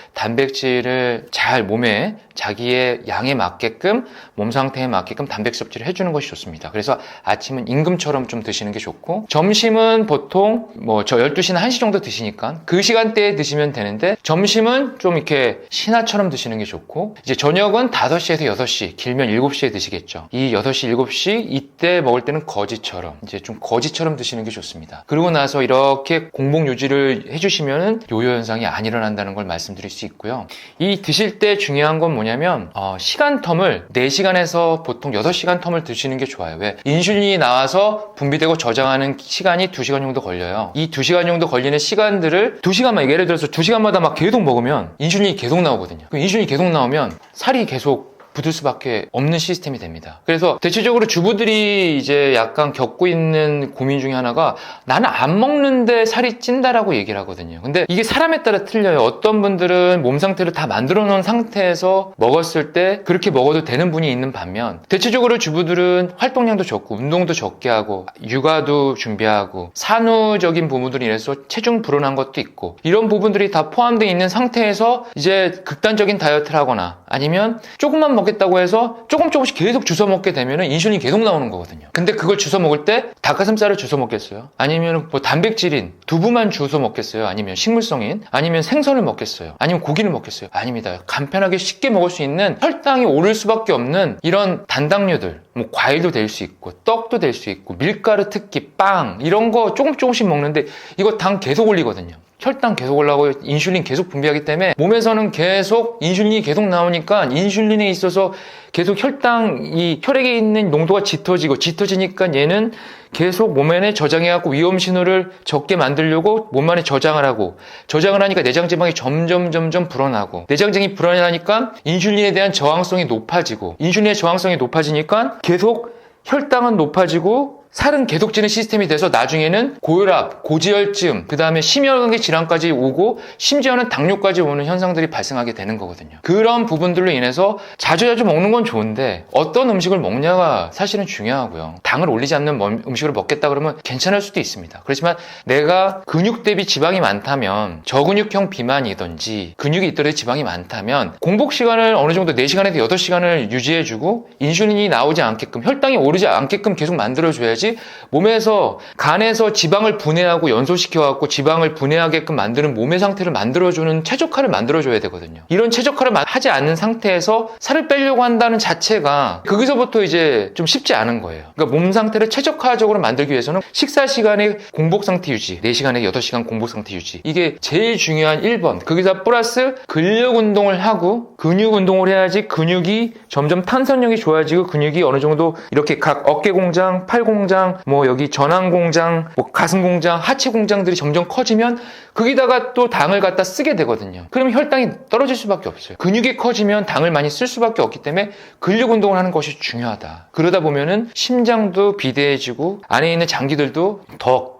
Speaker 1: 단백질을 잘 몸에 자기의 양에 맞게끔 몸 상태에 맞게끔 단백질 섭취를 해주는 것이 좋습니다. 그래서 아침은 임금처럼 좀 드시는 게 좋고 점심은 보통 뭐 저 12시나 1시 정도 드시니까 그 시간대에 드시면 되는데 점심은 좀 이렇게 신화처럼 드시는 게 좋고 이제 저녁은 5시에서 6시 길면 7시에 드시겠죠. 이 6시, 7시 이때 먹을 때는 거지처럼 이제 좀 거지처럼 드시는 게 좋습니다. 그러고 나서 이렇게 공복 유지를 해주시면 요요 현상이 안 일어난다는 걸 말씀드릴 수 있고요. 이 드실 때 중요한 건 뭐냐면 시간 텀을 4시간에서 보통 6시간 텀을 드시는 게 좋아요. 왜? 인슐린이 나와서 분비되고 저장하는 시간이 2시간 정도 걸려요. 이 2시간 정도 걸리는 시간들을 2시간만 예를 들어서 2시간마다 막 계속 먹으면 인슐린이 계속 나오거든요. 그럼 인슐린이 계속 나오면 살이 계속 붙을 수밖에 없는 시스템이 됩니다. 그래서 대체적으로 주부들이 이제 약간 겪고 있는 고민 중에 하나가 나는 안 먹는데 살이 찐다라고 얘기를 하거든요. 근데 이게 사람에 따라 틀려요. 어떤 분들은 몸 상태를 다 만들어 놓은 상태에서 먹었을 때 그렇게 먹어도 되는 분이 있는 반면 대체적으로 주부들은 활동량도 적고 운동도 적게 하고 육아도 준비하고 산후적인 부분들이 이래서 체중 불어난 것도 있고 이런 부분들이 다 포함되어 있는 상태에서 이제 극단적인 다이어트를 하거나 아니면 조금만 먹겠다고 해서 조금씩 계속 주워 먹게 되면 인슐린이 계속 나오는 거거든요. 근데 그걸 주워 먹을 때 닭가슴살을 주워 먹겠어요? 아니면 뭐 단백질인 두부만 주워 먹겠어요? 아니면 식물성인? 아니면 생선을 먹겠어요? 아니면 고기를 먹겠어요? 아닙니다. 간편하게 쉽게 먹을 수 있는 혈당이 오를 수밖에 없는 이런 단당류들 뭐 과일도 될 수 있고 떡도 될 수 있고 밀가루 특히 빵 이런 거 조금씩 먹는데 이거 당 계속 올리거든요. 혈당 계속 올라가고 인슐린 계속 분비하기 때문에 몸에서는 계속 인슐린이 계속 나오니까 인슐린에 있어서 계속 이 혈액에 있는 농도가 짙어지니까 얘는 계속 몸 안에 저장해갖고 위험 신호를 적게 만들려고 몸 안에 저장을 하니까 내장 지방이 점점 불어나고, 내장지방이 불어나니까 인슐린에 대한 저항성이 높아지고, 인슐린의 저항성이 높아지니까 계속 혈당은 높아지고 살은 계속 찌는 시스템이 돼서 나중에는 고혈압, 고지혈증, 그 다음에 심혈관계 질환까지 오고 심지어는 당뇨까지 오는 현상들이 발생하게 되는 거거든요. 그런 부분들로 인해서 자주 먹는 건 좋은데 어떤 음식을 먹냐가 사실은 중요하고요. 당을 올리지 않는 음식을 먹겠다 그러면 괜찮을 수도 있습니다. 그렇지만 내가 근육 대비 지방이 많다면, 저근육형 비만이든지 근육이 있더라도 지방이 많다면 공복 시간을 어느 정도 4시간에서 8시간을 유지해주고 인슐린이 나오지 않게끔, 혈당이 오르지 않게끔 계속 만들어줘야지 몸에서, 간에서 지방을 분해하고 연소시켜갖고 지방을 분해하게끔 만드는 몸의 상태를 만들어주는 최적화를 만들어줘야 되거든요. 이런 최적화를 하지 않는 상태에서 살을 빼려고 한다는 자체가 거기서부터 이제 좀 쉽지 않은 거예요. 그러니까 몸 상태를 최적화적으로 만들기 위해서는 식사 시간에 공복 상태 유지, 4시간에 8시간 공복 상태 유지, 이게 제일 중요한 1번. 거기서 플러스 근력 운동을 하고 근육 운동을 해야지 근육이 점점 탄선력이 좋아지고 근육이 어느 정도 이렇게 각 어깨 공장, 팔 공장, 뭐 여기 전완 공장, 뭐 가슴 공장, 하체 공장들이 점점 커지면 거기다가 또 당을 갖다 쓰게 되거든요. 그럼 혈당이 떨어질 수밖에 없어요. 근육이 커지면 당을 많이 쓸 수밖에 없기 때문에 근력 운동을 하는 것이 중요하다. 그러다 보면은 심장도 비대해지고 안에 있는 장기들도 더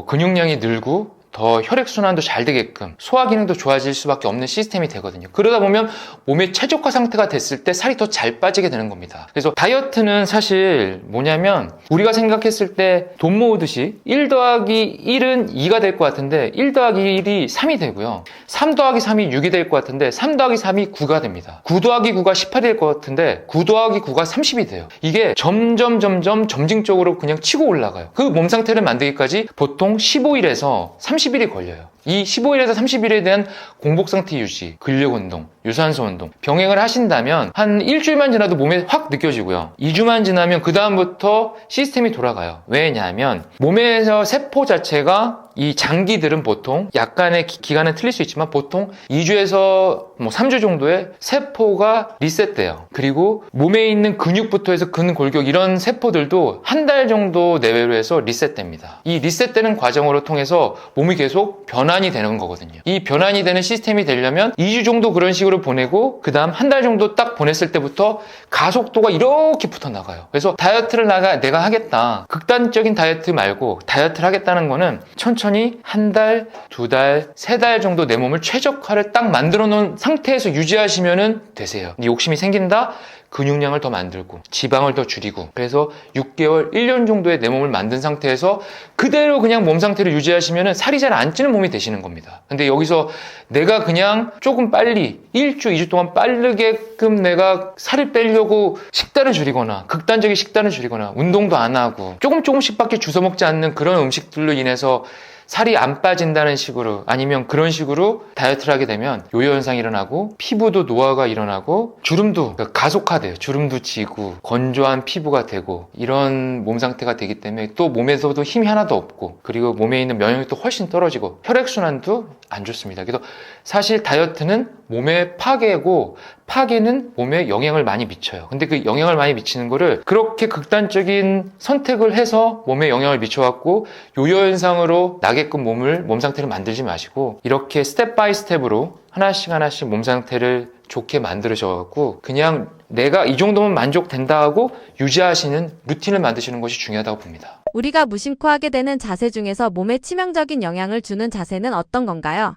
Speaker 1: 근육량이 늘고 더 혈액순환도 잘 되게끔 소화 기능도 좋아질 수밖에 없는 시스템이 되거든요. 그러다 보면 몸의 최적화 상태가 됐을 때 살이 더 잘 빠지게 되는 겁니다. 그래서 다이어트는 사실 뭐냐면 우리가 생각했을 때 돈 모으듯이 1 더하기 1은 2가 될 것 같은데 1 더하기 1이 3이 되고요. 3 더하기 3이 6이 될 것 같은데 3 더하기 3이 9가 됩니다. 9 더하기 9가 18이 될 것 같은데 9 더하기 9가 30이 돼요. 이게 점점 점징적으로 그냥 치고 올라가요. 그 몸 상태를 만들기까지 보통 15일에서 30일이 걸려요. 이 15일에서 30일에 대한 공복 상태 유지, 근력 운동, 유산소 운동, 병행을 하신다면 한 일주일만 지나도 몸에 확 느껴지고요. 2주만 지나면 그 다음부터 시스템이 돌아가요. 왜냐하면 몸에서 세포 자체가, 이 장기들은 보통 약간의 기간은 틀릴 수 있지만 보통 2주에서 3주 정도에 세포가 리셋돼요. 그리고 몸에 있는 근육부터 해서 근골격 이런 세포들도 한 달 정도 내외로 해서 리셋됩니다. 이 리셋되는 과정으로 통해서 몸이 계속 변환이 되는 거거든요. 이 변환이 되는 시스템이 되려면 2주 정도 그런 식으로 보내고 그 다음 한 달 정도 딱 보냈을 때부터 가속도가 이렇게 붙어 나가요. 그래서 다이어트를 내가 하겠다, 극단적인 다이어트 말고 다이어트를 하겠다는 거는 천천히 한 달, 2달, 3달 정도 내 몸을 최적화를 딱 만들어 놓은 상태에서 유지하시면 되세요. 욕심이 생긴다? 근육량을 더 만들고 지방을 더 줄이고, 그래서 6개월, 1년 정도의 내 몸을 만든 상태에서 그대로 그냥 몸 상태를 유지하시면 살이 잘 안 찌는 몸이 되시는 겁니다. 근데 여기서 내가 그냥 조금 빨리 1주, 2주 동안 빠르게끔 내가 살을 빼려고 식단을 줄이거나 극단적인 식단을 줄이거나 운동도 안 하고 조금씩밖에 주워 먹지 않는 그런 음식들로 인해서 살이 안 빠진다는 식으로, 아니면 그런 식으로 다이어트를 하게 되면 요요 현상이 일어나고 피부도 노화가 일어나고 주름도 가속화돼요. 주름도 지고 건조한 피부가 되고 이런 몸 상태가 되기 때문에 또 몸에서도 힘이 하나도 없고, 그리고 몸에 있는 면역력도 훨씬 떨어지고 혈액순환도 안 좋습니다. 그래서 사실 다이어트는 몸의 파괴고, 파괴는 몸에 영향을 많이 미쳐요. 근데 그 영향을 많이 미치는 거를 그렇게 극단적인 선택을 해서 몸에 영향을 미쳐갖고 요요 현상으로 나게끔 몸 상태를 만들지 마시고, 이렇게 스텝 바이 스텝으로 하나씩 몸 상태를 좋게 만들으셔갖고 그냥 내가 이 정도면 만족된다 하고 유지하시는 루틴을 만드시는 것이 중요하다고 봅니다.
Speaker 2: 우리가 무심코 하게 되는 자세 중에서 몸에 치명적인 영향을 주는 자세는 어떤 건가요?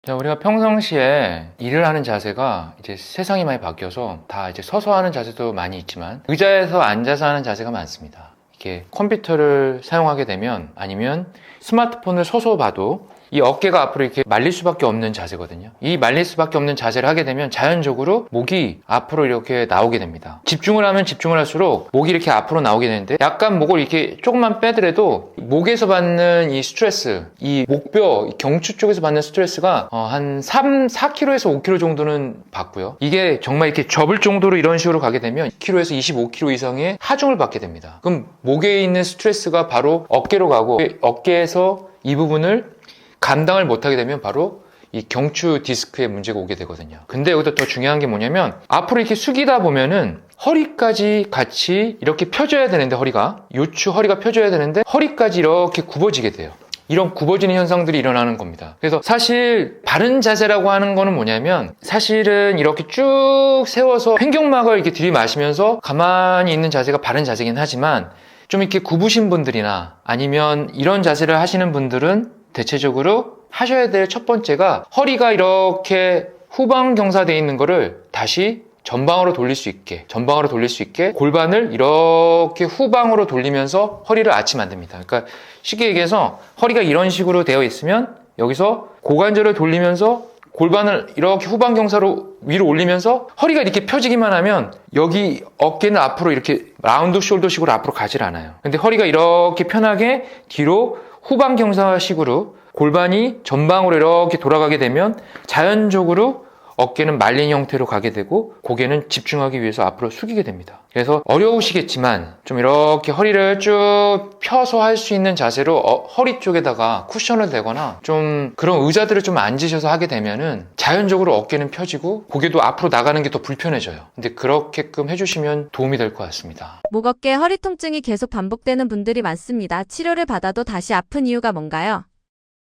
Speaker 1: 자, 우리가 평상시에 일을 하는 자세가 이제 세상이 많이 바뀌어서 다 이제 서서 하는 자세도 많이 있지만 의자에서 앉아서 하는 자세가 많습니다. 이렇게 컴퓨터를 사용하게 되면, 아니면 스마트폰을 서서 봐도 이 어깨가 앞으로 이렇게 말릴 수밖에 없는 자세거든요. 이 말릴 수밖에 없는 자세를 하게 되면 자연적으로 목이 앞으로 이렇게 나오게 됩니다. 집중을 하면 집중을 할수록 목이 이렇게 앞으로 나오게 되는데, 약간 목을 이렇게 조금만 빼더라도 목에서 받는 이 스트레스, 이 목뼈, 이 경추 쪽에서 받는 스트레스가 한 4kg에서 5kg 정도는 받고요. 이게 정말 이렇게 접을 정도로 이런 식으로 가게 되면 2kg에서 25kg 이상의 하중을 받게 됩니다. 그럼 목에 있는 스트레스가 바로 어깨로 가고, 어깨에서 이 부분을 감당을 못하게 되면 바로 이 경추 디스크에 문제가 오게 되거든요. 근데 여기서 더 중요한 게 뭐냐면 앞으로 이렇게 숙이다 보면은 허리까지 같이 이렇게 펴져야 되는데 요추 허리가 펴져야 되는데 허리까지 이렇게 굽어지게 돼요. 이런 굽어지는 현상들이 일어나는 겁니다. 그래서 사실 바른 자세라고 하는 거는 뭐냐면 사실은 이렇게 쭉 세워서 횡격막을 이렇게 들이마시면서 가만히 있는 자세가 바른 자세긴 하지만 좀 이렇게 굽으신 분들이나 아니면 이런 자세를 하시는 분들은 대체적으로 하셔야 될 첫 번째가 허리가 이렇게 후방 경사되어 있는 거를 다시 전방으로 돌릴 수 있게 골반을 이렇게 후방으로 돌리면서 허리를 아치 만듭니다. 그러니까 쉽게 얘기해서 허리가 이런 식으로 되어 있으면 여기서 고관절을 돌리면서 골반을 이렇게 후방 경사로 위로 올리면서 허리가 이렇게 펴지기만 하면 여기 어깨는 앞으로 이렇게 라운드 숄더식으로 앞으로 가질 않아요. 근데 허리가 이렇게 편하게 뒤로 후방 경사식으로 골반이 전방으로 이렇게 돌아가게 되면 자연적으로 어깨는 말린 형태로 가게 되고 고개는 집중하기 위해서 앞으로 숙이게 됩니다. 그래서 어려우시겠지만 좀 이렇게 허리를 쭉 펴서 할 수 있는 자세로 허리 쪽에다가 쿠션을 대거나 좀 그런 의자들을 좀 앉으셔서 하게 되면은 자연적으로 어깨는 펴지고 고개도 앞으로 나가는 게 더 불편해져요. 근데 그렇게끔 해주시면 도움이 될 것 같습니다.
Speaker 2: 목, 어깨, 허리 통증이 계속 반복되는 분들이 많습니다. 치료를 받아도 다시 아픈 이유가 뭔가요?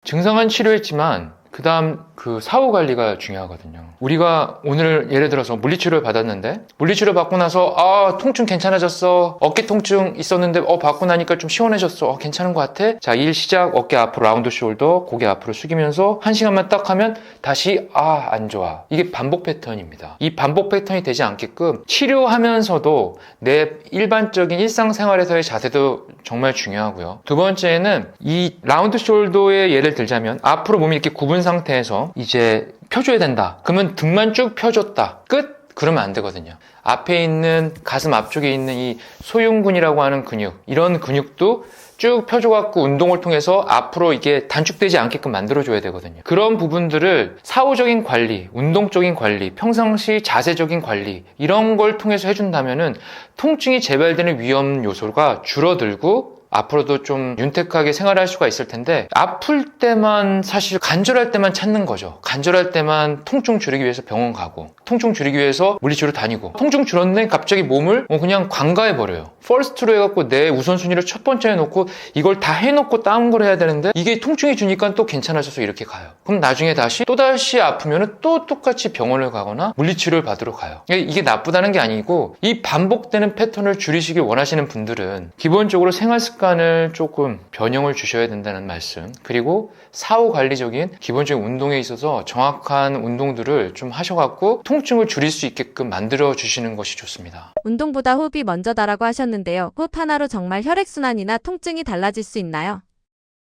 Speaker 1: 증상은 치료했지만 그 다음 그 사후 관리가 중요하거든요. 우리가 오늘 예를 들어서 물리치료를 받았는데 물리치료 받고 나서 통증 괜찮아졌어. 어깨 통증 있었는데 받고 나니까 좀 시원해졌어. 괜찮은 것 같아. 자, 일 시작. 어깨 앞으로 라운드 숄더, 고개 앞으로 숙이면서 1시간만 딱 하면 다시 안 좋아. 이게 반복 패턴입니다. 이 반복 패턴이 되지 않게끔 치료하면서도 내 일반적인 일상생활에서의 자세도 정말 중요하고요. 두 번째는 이 라운드 숄더의 예를 들자면 앞으로 몸이 이렇게 굽은 상태에서 이제 펴줘야 된다. 그러면 등만 쭉 펴줬다. 끝? 그러면 안 되거든요. 앞에 있는 가슴 앞쪽에 있는 이 소흉근이라고 하는 근육, 이런 근육도 쭉 펴줘갖고 운동을 통해서 앞으로 이게 단축되지 않게끔 만들어줘야 되거든요. 그런 부분들을 사후적인 관리, 운동적인 관리, 평상시 자세적인 관리 이런 걸 통해서 해준다면은 통증이 재발되는 위험 요소가 줄어들고 앞으로도 좀 윤택하게 생활할 수가 있을 텐데 아플 때만 사실 간절할 때만 찾는 거죠. 간절할 때만 통증 줄이기 위해서 병원 가고 통증 줄이기 위해서 물리치료 다니고 통증 줄었네 갑자기 몸을 그냥 관가해버려요. 퍼스트로 해갖고 내 우선순위를 첫 번째에 놓고 이걸 다 해놓고 다른 걸 해야 되는데 이게 통증이 주니까 또 괜찮아져서 이렇게 가요. 그럼 나중에 또다시 아프면 또 똑같이 병원을 가거나 물리치료를 받으러 가요. 이게 나쁘다는 게 아니고 이 반복되는 패턴을 줄이시길 원하시는 분들은 기본적으로 생활 습관을 조금 변형을 주셔야 된다는 말씀, 그리고 사후 관리적인 기본적인 운동에 있어서 정확한 운동들을 좀 하셔갖고 통증을 줄일 수 있게끔 만들어 주시는 것이 좋습니다.
Speaker 2: 운동보다 호흡이 먼저다라고 하셨는데요. 호흡 하나로 정말 혈액순환이나 통증이 달라질 수 있나요?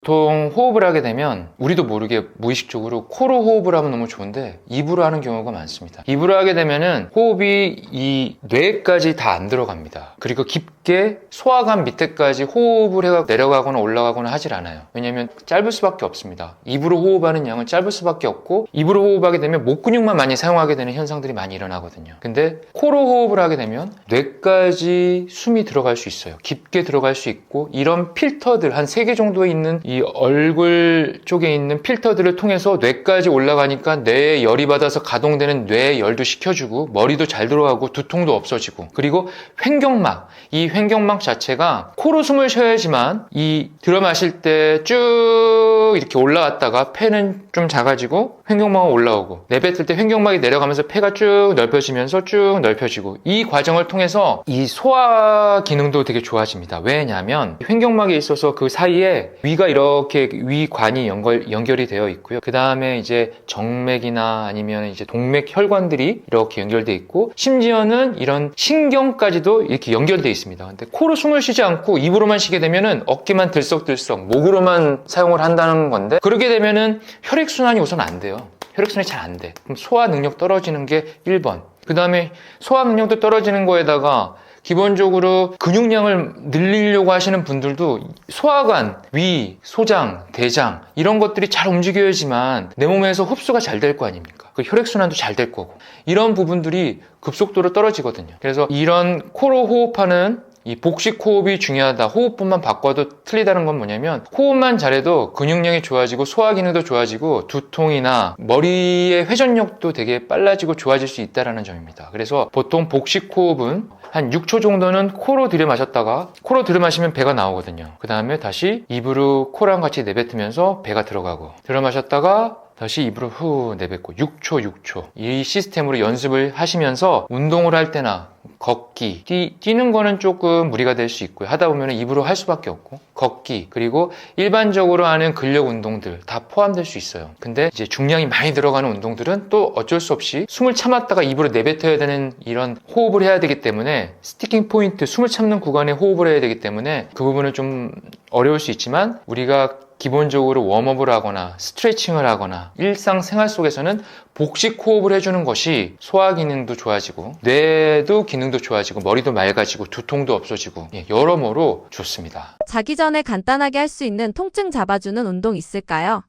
Speaker 1: 보통 호흡을 하게 되면 우리도 모르게 무의식적으로 코로 호흡을 하면 너무 좋은데 입으로 하는 경우가 많습니다. 입으로 하게 되면은 호흡이 이 뇌까지 다 안 들어갑니다. 그리고 깊게 소화관 밑에까지 호흡을 해가 내려가거나 올라가거나 하질 않아요. 왜냐하면 짧을 수밖에 없습니다. 입으로 호흡하는 양은 짧을 수밖에 없고 입으로 호흡하게 되면 목 근육만 많이 사용하게 되는 현상들이 많이 일어나거든요. 근데 코로 호흡을 하게 되면 뇌까지 숨이 들어갈 수 있어요. 깊게 들어갈 수 있고 이런 필터들 한 3개 정도에 있는 이 얼굴 쪽에 있는 필터들을 통해서 뇌까지 올라가니까 뇌에 열이 받아서 가동되는 뇌 열도 식혀주고 머리도 잘 들어가고 두통도 없어지고 그리고 횡격막, 이 횡격막 자체가 코로 숨을 쉬어야지만 이 들어 마실 때 쭉 이렇게 올라갔다가 폐는 좀 작아지고 횡격막은 올라오고 내뱉을 때 횡격막이 내려가면서 폐가 쭉 넓혀지면서 쭉 넓혀지고 이 과정을 통해서 이 소화 기능도 되게 좋아집니다. 왜냐하면 횡격막에 있어서 그 사이에 위가 이렇게 위관이 연결이 되어 있고요. 그 다음에 이제 정맥이나 아니면 이제 동맥 혈관들이 이렇게 연결되어 있고 심지어는 이런 신경까지도 이렇게 연결되어 있습니다. 근데 코로 숨을 쉬지 않고 입으로만 쉬게 되면은 어깨만 들썩들썩 목으로만 사용을 한다는 건데 그러게 되면은 혈액순환이 우선 안 돼요. 혈액순환이 잘 안 돼. 그럼 소화 능력 떨어지는 게 1번. 그 다음에 소화 능력도 떨어지는 거에다가 기본적으로 근육량을 늘리려고 하시는 분들도 소화관, 위, 소장, 대장 이런 것들이 잘 움직여야지만 내 몸에서 흡수가 잘 될 거 아닙니까? 그 혈액순환도 잘 될 거고 이런 부분들이 급속도로 떨어지거든요. 그래서 이런 코로 호흡하는 이 복식 호흡이 중요하다. 호흡뿐만 바꿔도 틀리다는 건 뭐냐면 호흡만 잘해도 근육량이 좋아지고 소화 기능도 좋아지고 두통이나 머리의 회전력도 되게 빨라지고 좋아질 수 있다는 점입니다. 그래서 보통 복식 호흡은 한 6초 정도는 코로 들여 마셨다가 코로 들여 마시면 배가 나오거든요. 그 다음에 다시 입으로 코랑 같이 내뱉으면서 배가 들어가고 들여 마셨다가 다시 입으로 후 내뱉고 6초 이 시스템으로 연습을 하시면서 운동을 할 때나 걷기, 뛰는 거는 조금 무리가 될 수 있고요. 하다 보면 입으로 할 수밖에 없고 걷기 그리고 일반적으로 하는 근력 운동들 다 포함될 수 있어요. 근데 이제 중량이 많이 들어가는 운동들은 또 어쩔 수 없이 숨을 참았다가 입으로 내뱉어야 되는 이런 호흡을 해야 되기 때문에 스티킹 포인트, 숨을 참는 구간에 호흡을 해야 되기 때문에 그 부분은 좀 어려울 수 있지만 우리가 기본적으로 웜업을 하거나 스트레칭을 하거나 일상생활 속에서는 복식 호흡을 해주는 것이 소화 기능도 좋아지고 뇌도 기능도 좋아지고 머리도 맑아지고 두통도 없어지고 여러모로 좋습니다.
Speaker 2: 자기 전에 간단하게 할 수 있는 통증 잡아주는 운동 있을까요?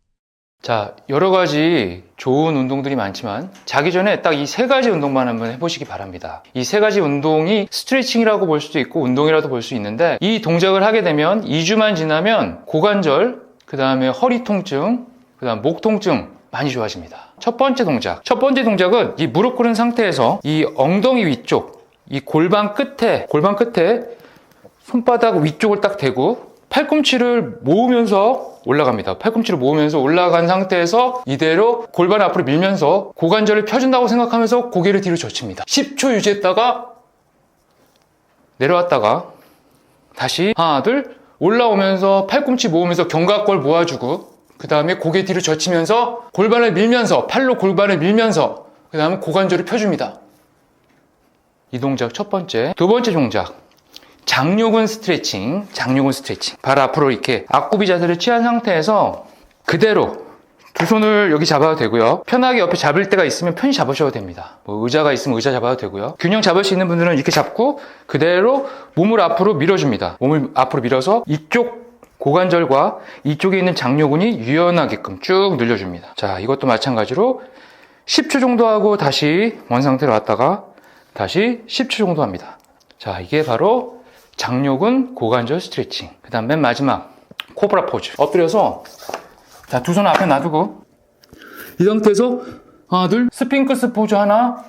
Speaker 1: 자, 여러 가지 좋은 운동들이 많지만 자기 전에 딱 이 세 가지 운동만 한번 해보시기 바랍니다. 이 세 가지 운동이 스트레칭이라고 볼 수도 있고 운동이라도 볼 수 있는데 이 동작을 하게 되면 2주만 지나면 고관절, 그 다음에 허리 통증, 그 다음 목 통증 많이 좋아집니다. 첫 번째 동작은 이 무릎 꿇은 상태에서 이 엉덩이 위쪽, 이 골반 끝에 손바닥 위쪽을 딱 대고 팔꿈치를 모으면서 올라갑니다. 팔꿈치를 모으면서 올라간 상태에서 이대로 골반 앞으로 밀면서 고관절을 펴준다고 생각하면서 고개를 뒤로 젖힙니다. 10초 유지했다가 내려왔다가 다시 하나 둘 올라오면서 팔꿈치 모으면서 견갑골 모아주고 그 다음에 고개 뒤로 젖히면서 골반을 밀면서 팔로 골반을 밀면서 그 다음에 고관절을 펴줍니다. 이 동작 첫 번째. 두 번째 동작 장요근 스트레칭. 발 앞으로 이렇게 앞구비 자세를 취한 상태에서 그대로 두 손을 여기 잡아도 되고요. 편하게 옆에 잡을 때가 있으면 편히 잡으셔도 됩니다. 뭐 의자가 있으면 의자 잡아도 되고요. 균형 잡을 수 있는 분들은 이렇게 잡고 그대로 몸을 앞으로 밀어줍니다. 몸을 앞으로 밀어서 이쪽 고관절과 이쪽에 있는 장요근이 유연하게끔 쭉 늘려줍니다. 자, 이것도 마찬가지로 10초 정도 하고 다시 원 상태로 왔다가 다시 10초 정도 합니다. 자, 이게 바로 장요근 고관절 스트레칭. 그 다음 맨 마지막 코브라 포즈. 엎드려서 자, 두 손 앞에 놔두고 이 상태에서 하나 둘 스핑크스 포즈 하나,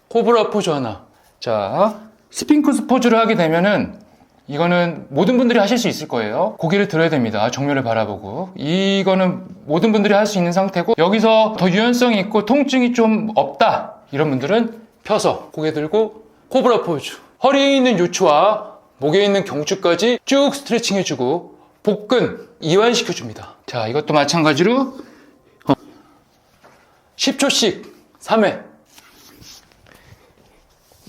Speaker 1: 코브라 포즈 하나. 자, 스핑크스 포즈를 하게 되면은 이거는 모든 분들이 하실 수 있을 거예요. 고개를 들어야 됩니다. 정면을 바라보고. 이거는 모든 분들이 할 수 있는 상태고 여기서 더 유연성이 있고 통증이 좀 없다 이런 분들은 펴서 고개 들고 코브라 포즈. 허리에 있는 요추와 목에 있는 경추까지 쭉 스트레칭 해주고 복근 이완시켜줍니다. 자, 이것도 마찬가지로 10초씩 3회.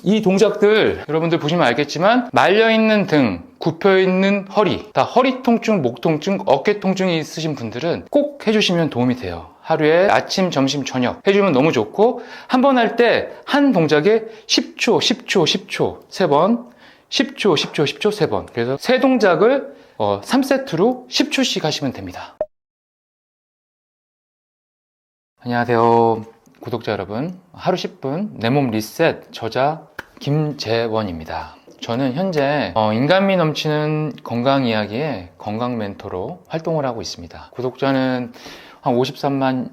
Speaker 1: 이 동작들 여러분들 보시면 알겠지만 말려있는 등, 굽혀있는 허리, 다 허리 통증, 목 통증, 어깨 통증이 있으신 분들은 꼭 해주시면 도움이 돼요. 하루에 아침, 점심, 저녁 해주면 너무 좋고 한 번 할 때 한 동작에 10초, 10초, 10초 3번 10초, 10초, 10초 3번. 그래서 세 동작을 3세트로 10초씩 하시면 됩니다. 안녕하세요 구독자 여러분, 하루 10분 내 몸 리셋 저자 김재원입니다. 저는 현재 인간미 넘치는 건강 이야기의 건강 멘토로 활동을 하고 있습니다. 구독자는 한 53만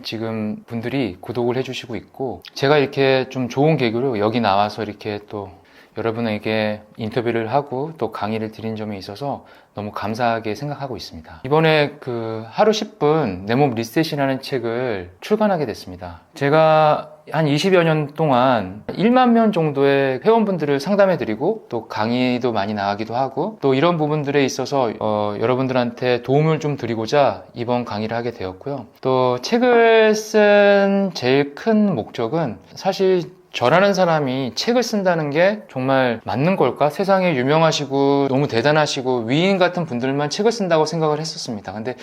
Speaker 1: 지금 분들이 구독을 해주시고 있고 제가 이렇게 좀 좋은 계기로 여기 나와서 이렇게 또 여러분에게 인터뷰를 하고 또 강의를 드린 점에 있어서 너무 감사하게 생각하고 있습니다. 이번에 그 하루 10분 내 몸 리셋이라는 책을 출간하게 됐습니다. 제가 한 20여 년 동안 1만 명 정도의 회원분들을 상담해 드리고 또 강의도 많이 나가기도 하고 또 이런 부분들에 있어서 여러분들한테 도움을 좀 드리고자 이번 강의를 하게 되었고요. 또 책을 쓴 제일 큰 목적은 사실 저라는 사람이 책을 쓴다는 게 정말 맞는 걸까? 세상에 유명하시고 너무 대단하시고 위인 같은 분들만 책을 쓴다고 생각을 했었습니다. 근데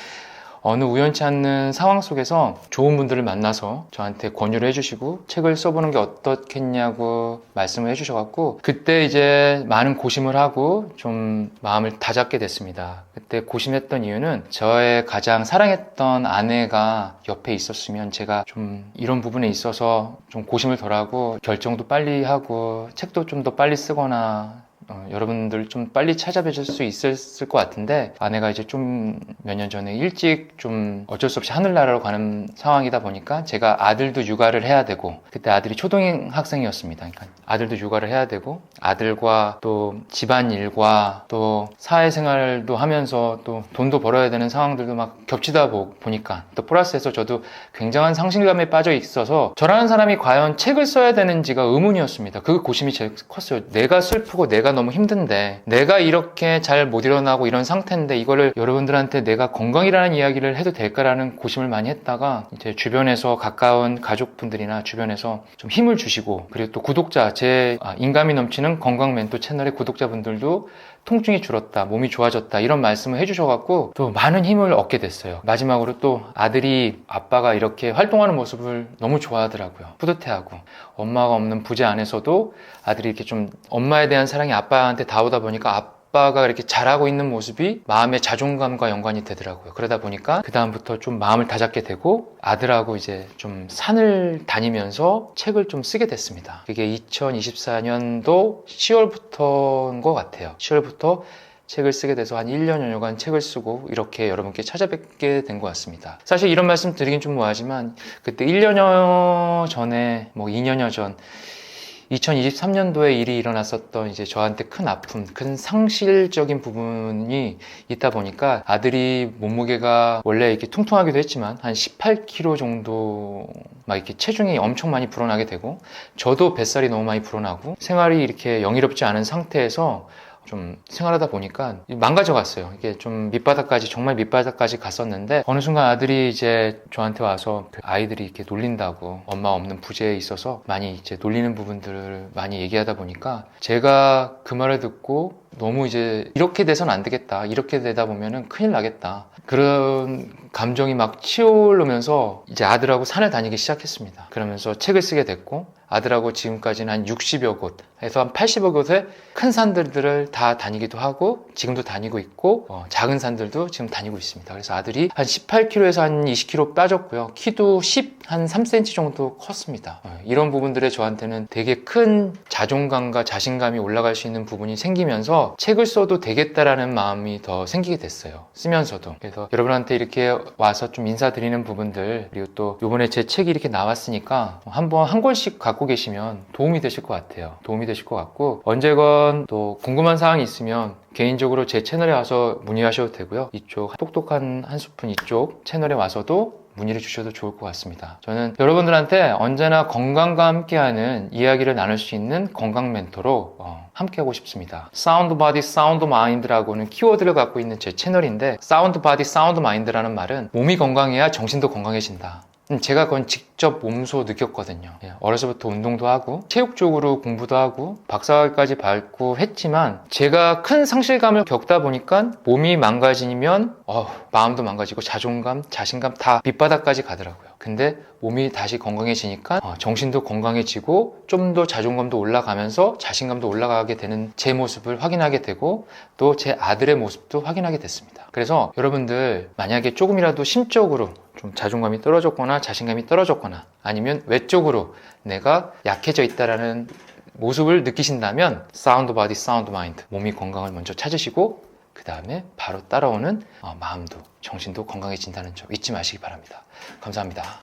Speaker 1: 어느 우연치 않는 상황 속에서 좋은 분들을 만나서 저한테 권유를 해주시고 책을 써보는 게 어떻겠냐고 말씀을 해주셔갖고 그때 이제 많은 고심을 하고 좀 마음을 다잡게 됐습니다. 그때 고심했던 이유는 저의 가장 사랑했던 아내가 옆에 있었으면 제가 좀 이런 부분에 있어서 좀 고심을 덜하고 결정도 빨리 하고 책도 좀 더 빨리 쓰거나 여러분들 좀 빨리 찾아뵈실 수 있었을 것 같은데, 아내가 이제 좀 몇 년 전에 일찍 좀 어쩔 수 없이 하늘나라로 가는 상황이다 보니까 제가 아들도 육아를 해야 되고, 그때 아들이 초등학생이었습니다. 그러니까 아들도 육아를 해야 되고, 아들과 또 집안일과 또 사회생활도 하면서 또 돈도 벌어야 되는 상황들도 막 겹치다 보니까, 또 플러스해서 저도 굉장한 상실감에 빠져 있어서 저라는 사람이 과연 책을 써야 되는지가 의문이었습니다. 그 고심이 제일 컸어요. 내가 슬프고 내가 너무 힘든데, 내가 이렇게 잘 못 일어나고 이런 상태인데 이거를 여러분들한테 내가 건강이라는 이야기를 해도 될까라는 고심을 많이 했다가, 이제 주변에서 가까운 가족분들이나 주변에서 좀 힘을 주시고, 그리고 또 구독자, 제 인감이 넘치는 건강 멘토 채널의 구독자분들도 통증이 줄었다, 몸이 좋아졌다, 이런 말씀을 해주셔갖고 또 많은 힘을 얻게 됐어요. 마지막으로 또 아들이 아빠가 이렇게 활동하는 모습을 너무 좋아하더라고요. 뿌듯해하고, 엄마가 없는 부재 안에서도 아들이 이렇게 좀 엄마에 대한 사랑이 아빠한테 닿오다 보니까 아빠가 이렇게 잘하고 있는 모습이 마음의 자존감과 연관이 되더라고요. 그러다 보니까 그 다음부터 좀 마음을 다잡게 되고, 아들하고 이제 좀 산을 다니면서 책을 좀 쓰게 됐습니다. 그게 2024년도 10월부터인 것 같아요. 10월부터 책을 쓰게 돼서 한 1년여간 책을 쓰고 이렇게 여러분께 찾아뵙게 된 것 같습니다. 사실 이런 말씀 드리긴 좀 뭐하지만, 그때 1년여 전에, 2년여 전 2023년도에 일이 일어났었던 이제 저한테 큰 아픔, 큰 상실적인 부분이 있다 보니까, 아들이 몸무게가 원래 이렇게 퉁퉁하기도 했지만 한 18kg 정도 막 이렇게 체중이 엄청 많이 불어나게 되고, 저도 뱃살이 너무 많이 불어나고, 생활이 이렇게 영이롭지 않은 상태에서 좀 생활하다 보니까 망가져 갔어요. 이게 좀 밑바닥까지, 정말 밑바닥까지 갔었는데, 어느 순간 아들이 이제 저한테 와서 그 아이들이 이렇게 놀린다고, 엄마 없는 부재에 있어서 많이 이제 놀리는 부분들을 많이 얘기하다 보니까, 제가 그 말을 듣고 너무 이제 이렇게 돼서는 안 되겠다, 이렇게 되다 보면은 큰일 나겠다, 그런 감정이 막 치올르면서 이제 아들하고 산을 다니기 시작했습니다. 그러면서 책을 쓰게 됐고, 아들하고 지금까지는 한 60여 곳에서 한 80여 곳의 큰 산들을 다 다니기도 하고, 지금도 다니고 있고, 작은 산들도 지금 다니고 있습니다. 그래서 아들이 한 18kg에서 한 20kg 빠졌고요. 키도 한 3cm 정도 컸습니다. 이런 부분들에 저한테는 되게 큰 자존감과 자신감이 올라갈 수 있는 부분이 생기면서 책을 써도 되겠다라는 마음이 더 생기게 됐어요. 쓰면서도. 그래서 여러분한테 이렇게 와서 좀 인사드리는 부분들, 그리고 또 이번에 제 책이 이렇게 나왔으니까 한번 한 권씩 갖고 계시면 도움이 되실 것 같아요. 도움이 되실 것 같고, 언제건 또 궁금한 사항이 있으면 개인적으로 제 채널에 와서 문의하셔도 되고요. 이쪽 똑똑한 한 스푼 이쪽 채널에 와서도 문의를 주셔도 좋을 것 같습니다. 저는 여러분들한테 언제나 건강과 함께하는 이야기를 나눌 수 있는 건강 멘토로 함께하고 싶습니다. 사운드 바디, 사운드 마인드라고는 키워드를 갖고 있는 제 채널인데, 사운드 바디, 사운드 마인드라는 말은 몸이 건강해야 정신도 건강해진다. 제가 그건 직접 몸소 느꼈거든요. 어려서부터 운동도 하고 체육 쪽으로 공부도 하고 박사학위까지 밟고 했지만, 제가 큰 상실감을 겪다 보니까 몸이 망가지면 마음도 망가지고 자존감, 자신감 다 밑바닥까지 가더라고요. 근데 몸이 다시 건강해지니까 정신도 건강해지고 좀 더 자존감도 올라가면서 자신감도 올라가게 되는 제 모습을 확인하게 되고, 또 제 아들의 모습도 확인하게 됐습니다. 그래서 여러분들 만약에 조금이라도 심적으로 좀 자존감이 떨어졌거나 자신감이 떨어졌거나, 아니면 외적으로 내가 약해져 있다라는 모습을 느끼신다면, 사운드 바디, 사운드 마인드, 몸이 건강을 먼저 찾으시고 그 다음에 바로 따라오는 마음도, 정신도 건강해진다는 점 잊지 마시기 바랍니다. 감사합니다.